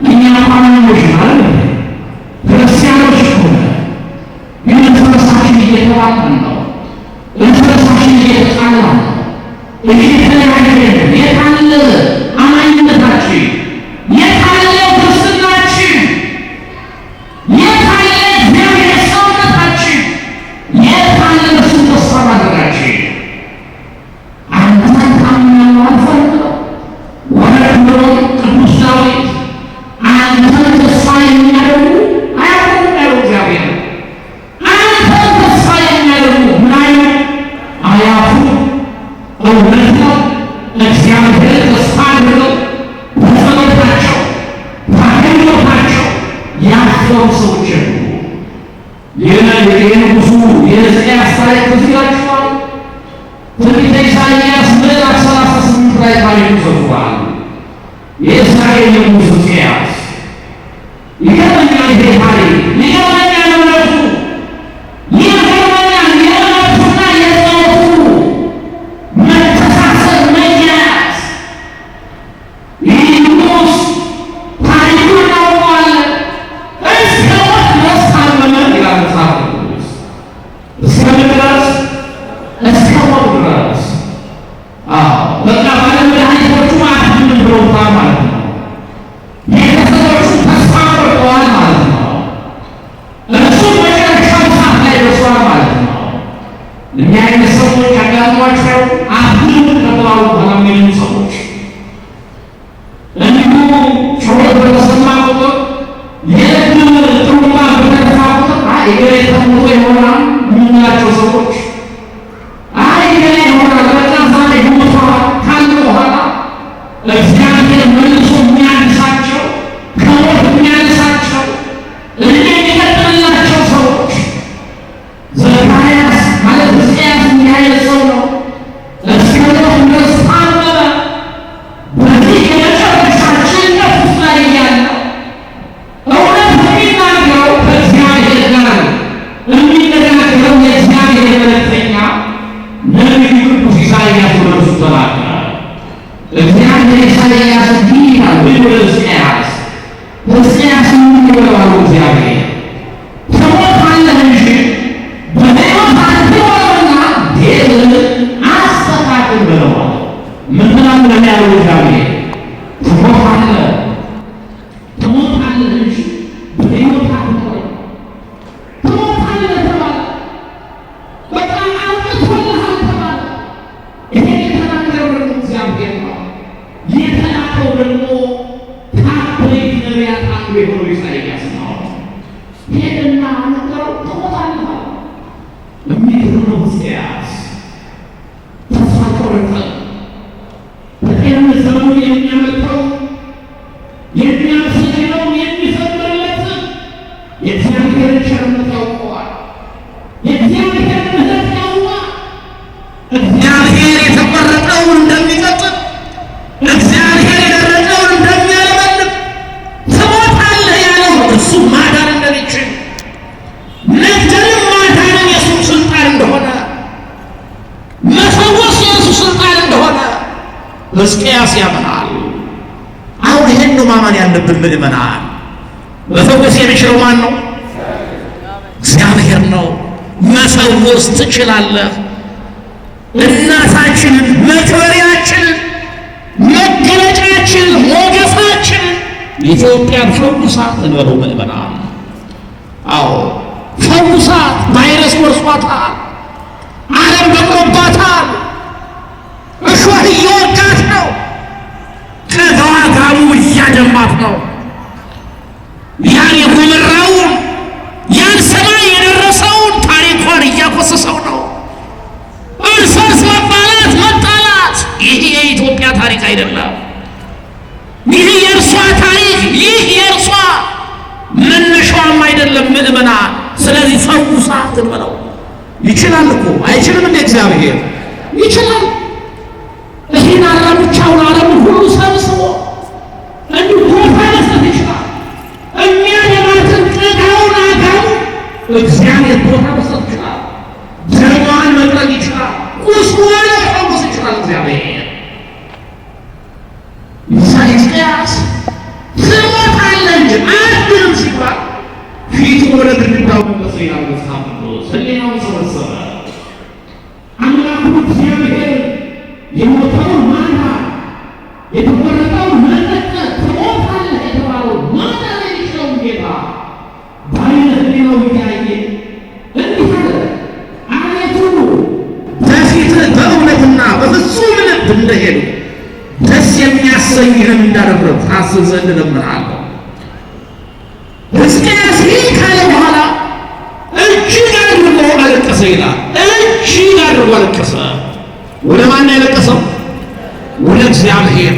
እኛ አማኞች ማለት ክርስቲያኖች ሆነ ግን መንፈሳችን እየተባለን ነው። መንፈሳችን እየተጣላ ነው። እየተለያየን የት አለ አማኝነታችን? የት አለ ክርስትናችን? የት አለ እግዚአብሔር ሰውነታችን? የት አለ እሱ ተስፋ ማድረጋችን? አንተን ታምናለህ አልፈልግም ወረድ ብሎ ቅዱስ ዳዊት አንተን ተስፋ የሚያደርጉ አያውቁም ያለው እግዚአብሔር። አንተን ተስፋ የሚያደርጉ ምን አይነት አያፉ እውነት ነው። እግዚአብሔር ተስፋ አድርገው በጸሎታቸው በአገልግሎታቸው ያፈሩ ሰዎች አሉ። የንጉሡ የሕዝቅያስ ታሪክ ትዝ ይላችኋል። ትንቢተ ኢሳይያስ ምዕራፍ 38 ላይ ታሪኩ ሰፍሯል። የእስራኤል ንጉሥ ሕዝቅያስ ይገርመኛል። ይሄ ታሪክ ይገርመኛል። እውነቱ ይገርመኛል። የእውነቱና የጸሎቱ መተሳሰር መያያዝ። ይህ ንጉሥ ታሪኩን እናውቀዋለን። እስከ ሞት ድረስ ታመመ ይላል መጽሐፍ ቅዱስ። እስከ ምን ድረስ? እስከ ሞት ድረስ። በቃ ባለመድኃኒቶቹ አትድንም ብለውታል ማለት ነው። ቤተሰቦቹ ተስፋ ቆርጠዋል ማለት ነው። እሱ መጨረሻው ሰዓት ላይ ደርሷል ማለት ነው። እኒህ አይነት ሰዎች አጋጥሟቸው አትድንም ተብለው በኋላ የሚሉ ሰዎች እንዲሁ ጩኸት በተሰማ ቁጥር የልብ ጥሩምባ በተነፋ ቁጥር እገሌ ተሞቶ ይሆናል የምንላቸው ሰዎች እገሌ ይሆናል በቃ ዛሬ ሞተዋል ካሉ በኋላ እግዚአብሔር መልሶ የሚያነሳቸው ከሞት የሚያነሳቸው የሚቀጥልላቸው ሰዎች ዘካርያስ ማለት ሕዝቅያስ እንዲህ አይነት ሰው ነው። እስከ ሞት ድረስ ታመመ። በዚህ የመጨረሻ ጭንቀት ውስጥ ላይ እያለ እውነት የሚናገረው ከእግዚአብሔር ጋር የሚነጋገረው የእግዚአብሔር መልእክተኛ ነቢዩ ቅዱስ ኢሳይያስ ወደ እርሱ ተላከ። እግዚአብሔር ኢሳይያስ እንዲህ ይላል ወደ ሕዝቅያስ እንዲህ ይለዋል እግዚአብሔር ትሞታለህ እንጂ በሕይወት አትኖርምና ቤትህን አስተካክል ብለዋል። ምን ትላለህ ያለው እግዚአብሔር? ትሞታለህ እንጂ በሕይወት አትኖርም። ትሞታለህ ተባለ። በጣም አልቅሶልሃል ተባለ። ይሄን የተናገረው ደግሞ እግዚአብሔር ነው። የተላከው ደግሞ ከአበይት ነቢያት አንዱ የሆነው ኢሳይያስ ነው። ሄደና ነገረው። ትሞታለህ አለ። የሚገርመው ሕዝቅያስ ተስፋ ቆረጠ። በጤንነት ዘመኑ የሚያመልከው የሚያመሰግነው የሚዘምርለት የእግዚአብሔርን ቸርነት ያውቀዋል። የእግዚአብሔር ምሕረት ያውቀዋል። እግዚአብሔር የተቆረጠውን እንደሚቀጥል፣ እግዚአብሔር የደረቀውን እንደሚያለመልም፣ ትሞታለህ ያለው እሱ ማዳን እንደሚችል፣ መግደልም ማዳንም የእሱ ስልጣን እንደሆነ፣ መፈወስ የእሱ ስልጣን እንደሆነ ሕዝቅያስ ያምናል። አሁን ይሄን ነው ማመን ያለብን ምእመናን። መፈወስ የሚችለው ማን ነው? እግዚአብሔር ነው። መፈወስ ትችላለህ። እናታችንን፣ መክበሪያችንን፣ መገለጫችንን፣ ሞገሳችንን ኢትዮጵያን ፈውሳት እንበለው ምእመናን። አዎ ፈውሳት። ቫይረስ ወርሷታል። ዓለም በቅሎባታል። እሾህ እየወጋት ነው። ከገዋጋሙ እያደማት ነው። ያን የጎመራውን ያን ሰማይ የደረሰውን ታሪኳን እያኮሰሰው ነው። እርስ በርስ መባላት፣ መጣላት። ይህ የኢትዮጵያ ታሪክ አይደለም። ይህ የእርሷ ታሪክ፣ ይህ የእርሷ መነሻዋም አይደለም ምእመናን። ስለዚህ ፈውሳት እንበለው። ይችላል እኮ አይችልም እንደ እግዚአብሔር ይችላል። ይህን አራሙቻውን ዓለሙን ሁሉ ሰብስቦ እንዲሁ ቦታ መስጠት ይችላል። የሚያደማትን ቤት ቦታ መስጠት ይችላል። ደሟን መጥረግ ይችላል። ቁስሏን መፈወስ ይችላል እግዚአብሔር። ኢሳይያስ ትሞታለህ እንጂ አትድንም ሲባል ፊቱ ወደ ግድግዳው መለሰ ይላል መጽሐፍ ቅዱስ። ሕሊናውን ሰበሰበ። አምላኩ እግዚአብሔር የሞተውን ማዳን የተቆረጠውን መለጠጥ ትሞታለህ የተባለው ማዳን የሚችለውን ጌታ በዓይነ ሕሊናው እያየ እንዲህ አለ፣ አቤቱ በፊትህ በእውነትና በፍጹም ልብ እንደሄዱ ደስ የሚያሰኝህን እንዳደረግህ ታስብ ዘንድ እለምንሃለሁ። ሕዝቅያስ ይህ ካለ በኋላ እጅግ አድርጎ አለቀሰ ይላል። እጅግ አድርጎ አለቀሰ። ወደ ማን ያለቀሰው? ወደ እግዚአብሔር።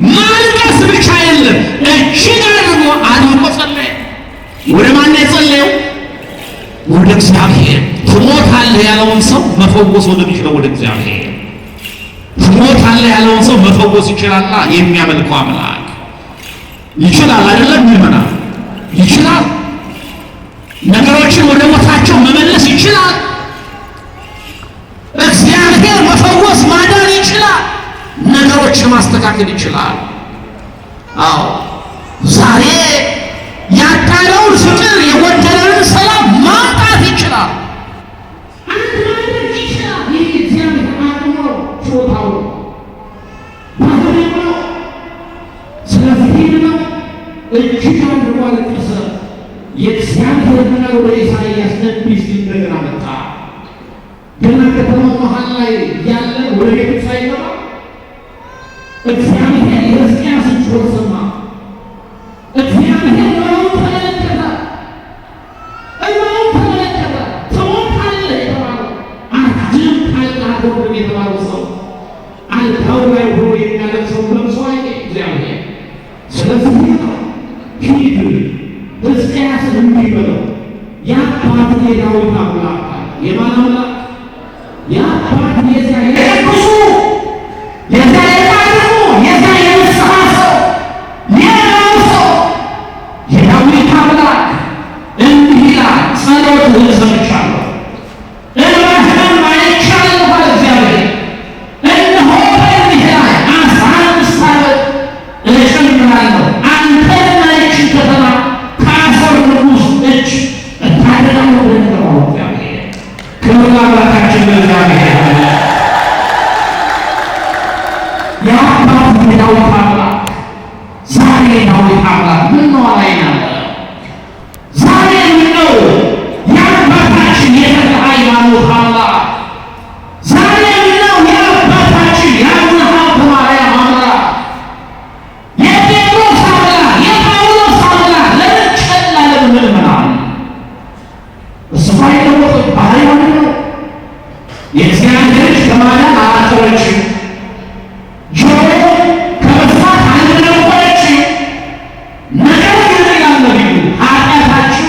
ማልቀስ ብቻ የለም፣ እጅግ አድርጎ አድርጎ ጸለየ። ወደ ማን የጸለየው? ወደ እግዚአብሔር። ትሞታለህ ያለውን ሰው መፈወስ ወደሚችለው ወደ እግዚአብሔር። ትሞታለህ ያለውን ሰው መፈወስ ይችላል። የሚያመልከው አምላክ ይችላል። አይደለም ይመና ይችላል። ነገሮችን ወደ ቦታቸው መመለስ ይችላል። እግዚአብሔር መፈወስ ማዳን ይችላል። ነገሮችን ማስተካከል ይችላል። አዎ ዛሬ ያጣነውን ፍቅር የጎደለንን ሰላም ማምጣት ይችላል። አንድ ማድረግ ይችላል። ይህ እግዚአብሔር አቅሙ ነው፣ ችሎታው ነው፣ ባህሪው ነው። ስለዚህ ነው እጅግ አድርጎ አለቀሰ። የእግዚአብሔር ነገር ወደ ኢሳይያስ ነቢይ እንደገና መጣ። ገና ከተማው መሀል ላይ ያለ ወደ ቤቱ ሳይገባ እግዚአብሔር የሕዝቅያስን ጩኸት ሰማ። እግዚአብሔር እነሆን ተመለከተ። እነሆን ተመለከተ። ትሞታለህ የተባለው አትድንም ካልናገር የተባለው ሰው አልጋው ላይ ሆኖ የሚያለቅሰው ለቅሶ አየ እግዚአብሔር። ስለዚህ ነው ሂድ ሕዝቅያስን እንዲህ በለው፣ የአባትህ የዳዊት አምላክ የማን አምላክ? የአባትህ የዚያ የቅዱሱ የዚያ የጻድቁ የዚያ የንስሐ ሰው የሌላው ሰው የዳዊት አምላክ እንዲህ ይላል፣ ጸሎትህን ሰምቻለሁ፣ እንባህንም አይቻለሁ አለ እግዚአብሔር። እነሆ በእንዲህ ላይ 15 ዓመት እጨምራለሁ፣ አንተንና ይህችን ከተማ ከአሦር ንጉሥ እጅ እታደጋለሁ ብለህ ተባለው እግዚአብሔር። ክብር ለአምላካችን ለእግዚአብሔር። የአባትህ የዳዊት አምላክ ዛሬ የዳዊት አምላክ ምነው አላይን አለ። ዛሬ ምነው የአባታችን የተክለ ሃይማኖት አምላክ፣ ዛሬ ምነው የአባታችን የአቡነ ሀብተ ማርያም አምላክ፣ የጴጥሮስ አምላክ፣ የጳውሎስ አምላክ ለምን ጨላ ለምን ምልመናል? እሱ አይለወጥም። ባህሪው አንድ ነው። የእግዚአብሔር ልጅ ከማዳን አላጠረችም። ጆሮ ከመስማት አልነበረችም። ነገር ግን ይላል ነቢዩ ኃጢአታችሁ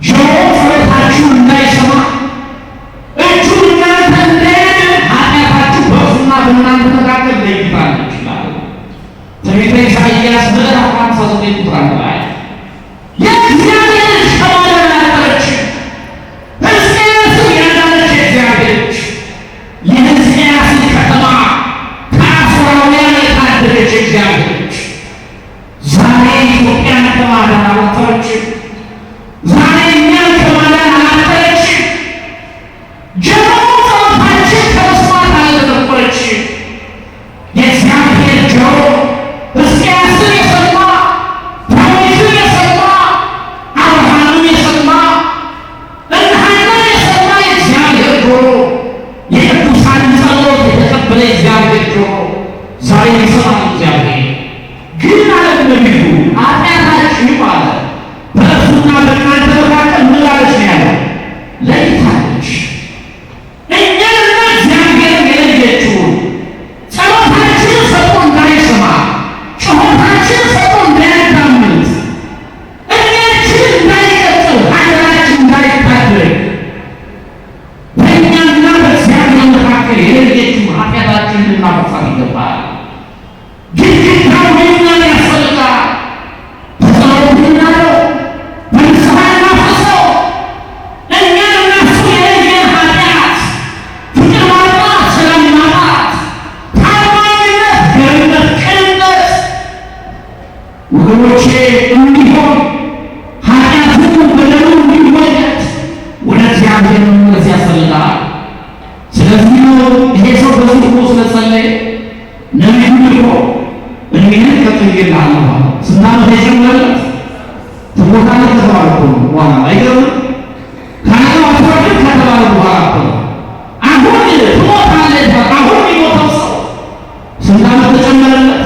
ጆሮ ጸሎታችሁ እንዳይሰማ እጁ እናንተ እንዳያድን ኃጢአታችሁ በእርሱና በእናንተ መካከል ለይታለች ይላል ትንቢተ ኢሳይያስ ምዕራፍ 59 ቁጥር 1 ላይ የእግዚአብሔር ልጅ ከማዳን አላጠረችም። ሕዝቅያስን ያዳነች የእግዚአብሔር ልጅ የሕዝቅያስን ከተማ ከአሦራውያን የታደገች የእግዚአብሔር ልጅ ዛሬ ኢትዮጵያን ከማዳን አላጠረችም። ዛሬ እኛን ከማዳን አላጠረችም። ጆሮ ጸሎታችን ከመስማት አልነበረችም። የእግዚአብሔር ጆሮ ሕዝቅያስን የሰማ ዳዊትን የሰማ አብርሃምን የሰማ እነሐናን የሰማ የእግዚአብሔር ጆሮ የቅዱሳን ጸሎት የተቀበለ የእግዚአብሔር ጆሮ ዛሬ ይሰማል። እግዚአብሔር ግን አለ ነቢዩ ኃጢአታችሁ አለ የጨመረለት ትሞታለህ ከተባለ እኮ ነው። ዋና አይገርምም? ካህኑ አትወርድም ከተባለ በኋላ እኮ ነው። አሁን ትሞታለህ። አሁን የሚሞተው ሰው ስንት ዓመት ተጨመረለት?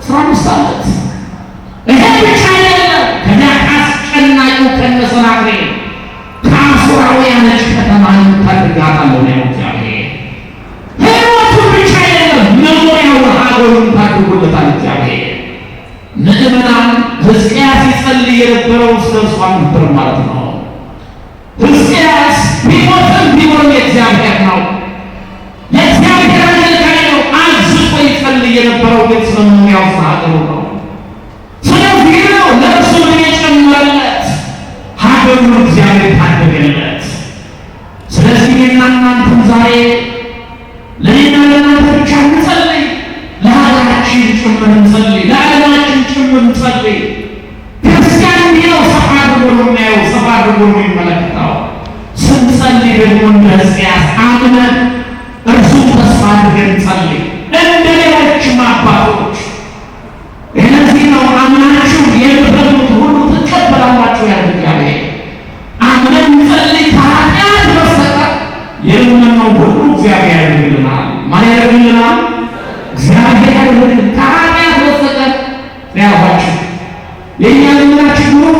15 ዓመት። ይሄ ብቻ አይደለም። ከዚያ ከአስጨናቂው ከነሰናክሬም ከአሦራውያን ከተማ ታድጋታለሁ ነው እግዚአብሔር። ሕይወቱን ብቻ አይደለም መኖሪያውን ሀገሩን ታድጎለታል እግዚአብሔር። ምዕመናን ሕዝቅያስ ይጸልይ የነበረው ስለ እርሷ ነበር ማለት ነው። ሕዝቅያስ ቢሞትም ቢሆን የእግዚአብሔር ነው፣ የእግዚአብሔር አገልጋይ ነው። አብዝቶ ይጸልይ የነበረው ግን ስለ መኖሪያው ስለ ሀገሩ ነው። ስለዚህ ነው ለእርሱ ምን የጨመረለት ሀገሩን እግዚአብሔር ታደገለት። ስለዚህ እናንተም ዛሬ ለእኔና ለእናንተ ብቻ እንጸልይ፣ ለሀገራችን ጭምር እንጸልይ፣ ለዓለማችን ጭምር እንጸልይ። ክርስቲያን እንዲለው ሰፋ አድርጎ ነው የሚያየው፣ ሰፋ አድርጎ ነው የሚመለከተው። ስንጸልይ ደግሞ እንደ ሕዝቅያስ አምነን እርሱን ተስፋ አድርገን እንጸልይ እንደ ሌሎችም አባቶች። እነዚህ ነው አምናችሁ የምትበሉት ሁሉ ትቀበላላችሁ ያለ እግዚአብሔር። አምነን እንጸልይ። ከኃጢአት በስተቀር የምንለው ሁሉ እግዚአብሔር ያደርግልናል። ማን ያደርግልናል? እግዚአብሔር ያደርግልናል። ከኃጢአት በስተቀር ያዋችሁ የእኛ ልምናችን ሁሉ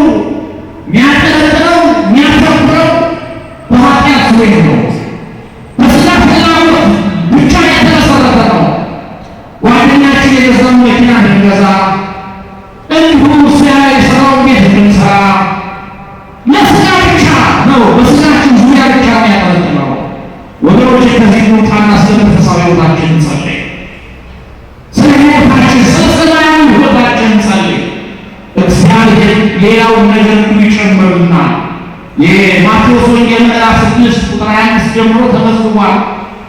የሚያጠለጥለው የሚያተኩረው በኃጢአት ዙሪያ ነው። በስጋ ፍላጎት ብቻ የተመሰረተ ነው። ጓደኛችን የገዛውን መኪና ብንገዛ፣ እንዲሁ ስራ የስራውን ቤት ብንሰራ ለስጋ ብቻ ነው። በስጋችን ዙሪያ ብቻ የሚያጠለጥለው ወገኖች፣ ከዚህ ሞታና ስለ መንፈሳዊ ሕይወታችን እንጸልይ። ስለ ሕይወታችን፣ ስለ ሰማያዊ ሕይወታችን እንጸልይ። እግዚአብሔር ሌላውን ነገር ይጨምርና የማቴዎስ ወንጌል ምዕራፍ 6 ቁጥር 25 ጀምሮ ተመዝግቧል።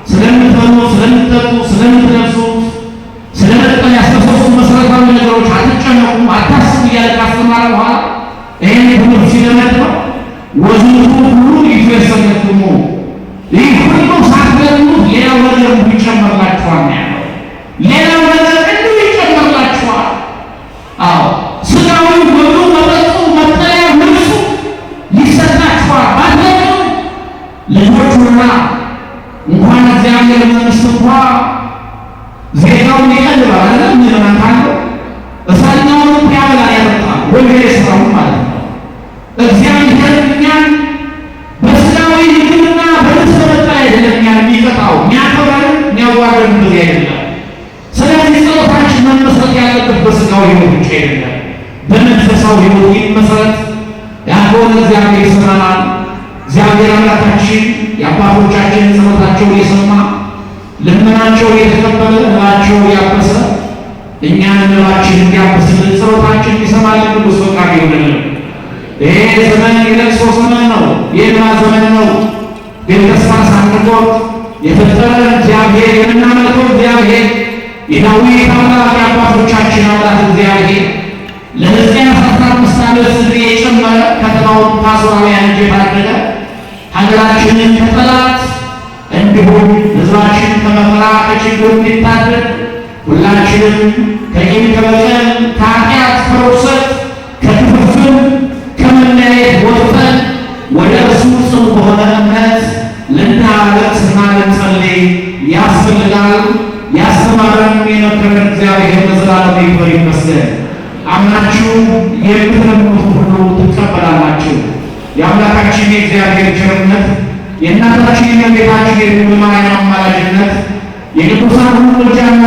ስለምትበሉ፣ ስለምትጠጡ፣ ስለምትለብሱት፣ ስለ መጠለያ ስለ ሦስቱ መሰረታዊ ነገሮች አትጨነቁም፣ አታስቡ እያለ ካስተማረ በኋላ ይህን ትምህርት ሲደመድመው ወዝንቱ ሁሉ ይፈጸምልክሙ፣ ይህ ሁሉ ሳትገድሉት ሌላው ነገር ይጨመርላችኋል ነው ያለው። ሌላው ነገር እንዲሁ ይጨመርላችኋል። አዎ ስጋዊ ሁሉ መጠጡ፣ መጠለያ፣ ልብሱ ይሰጣችኋል። ባትገድሉ ልጆቹና እንኳን እግዚአብሔር መንግሥት እንኳ ዜጋውን ይቀልባል አለ ምንመንታለ እሳኛውን ያበላ ያመጣል ወይ የስራው ማለት ነው። እግዚአብሔር እኛን በስጋዊ ምግብና በልብስ መጠለያ አይደለም እኛን የሚቀጣው፣ የሚያከብረን የሚያዋርደን እንደዚህ አይደለም። ስለዚህ ጸሎታችን መመሰረት ያለበት በስጋዊ ሕይወት ብቻ አይደለም፣ በመንፈሳዊ ሕይወት ይመሰረት። ያልሆነ እግዚአብሔር ይሰማናል። እግዚአብሔር አምላካችን የአባቶቻችንን ጸሎታቸውን የሰማ ልመናቸው የተቀበለ እንባቸው ያበሰ እኛን እንባችን እንዲያብስልን ጸሎታችን ይሰማልን ቅዱስ ፈቃዱ ይሁንልን። ይሄ ዘመን የለቅሶ ዘመን ነው፣ የእንባ ዘመን ነው። ግን ተስፋ ሳንቆርጥ የፈጠረ እግዚአብሔር የምናመልከው እግዚአብሔር የዳዊት አምላክ የአባቶቻችን አምላክ እግዚአብሔር ለሕዝቅያስ 15 ዓመት ዕድሜ የጨመረ ከተማውን ከአሦራውያን እጅ የታደገ ሀገራችንን ከጠላት እንዲሁም ሕዝባችን ከመከራ ከችግር እንዲታደግ ሁላችንም ከቂም ከበቀል ከኃጢአት ከርኩሰት ከክፍፍል ከመለያየት ወጥተን ወደ እርሱ ጽኑ በሆነ እምነት ልናለቅስና ልንጸልይ ያስፈልጋል። ያስተማረን የመከረን እግዚአብሔር ለዘላለም ይክበር ይመስገን። አምናችሁ የምትለምኑት ሁሉ ትቀበላላችሁ። የአምላካችን የእግዚአብሔር ቸርነት የእናታችን የእመቤታችን የድንግል ማርያም አማላጅነት የቅዱሳን ሁሉ ምልጃና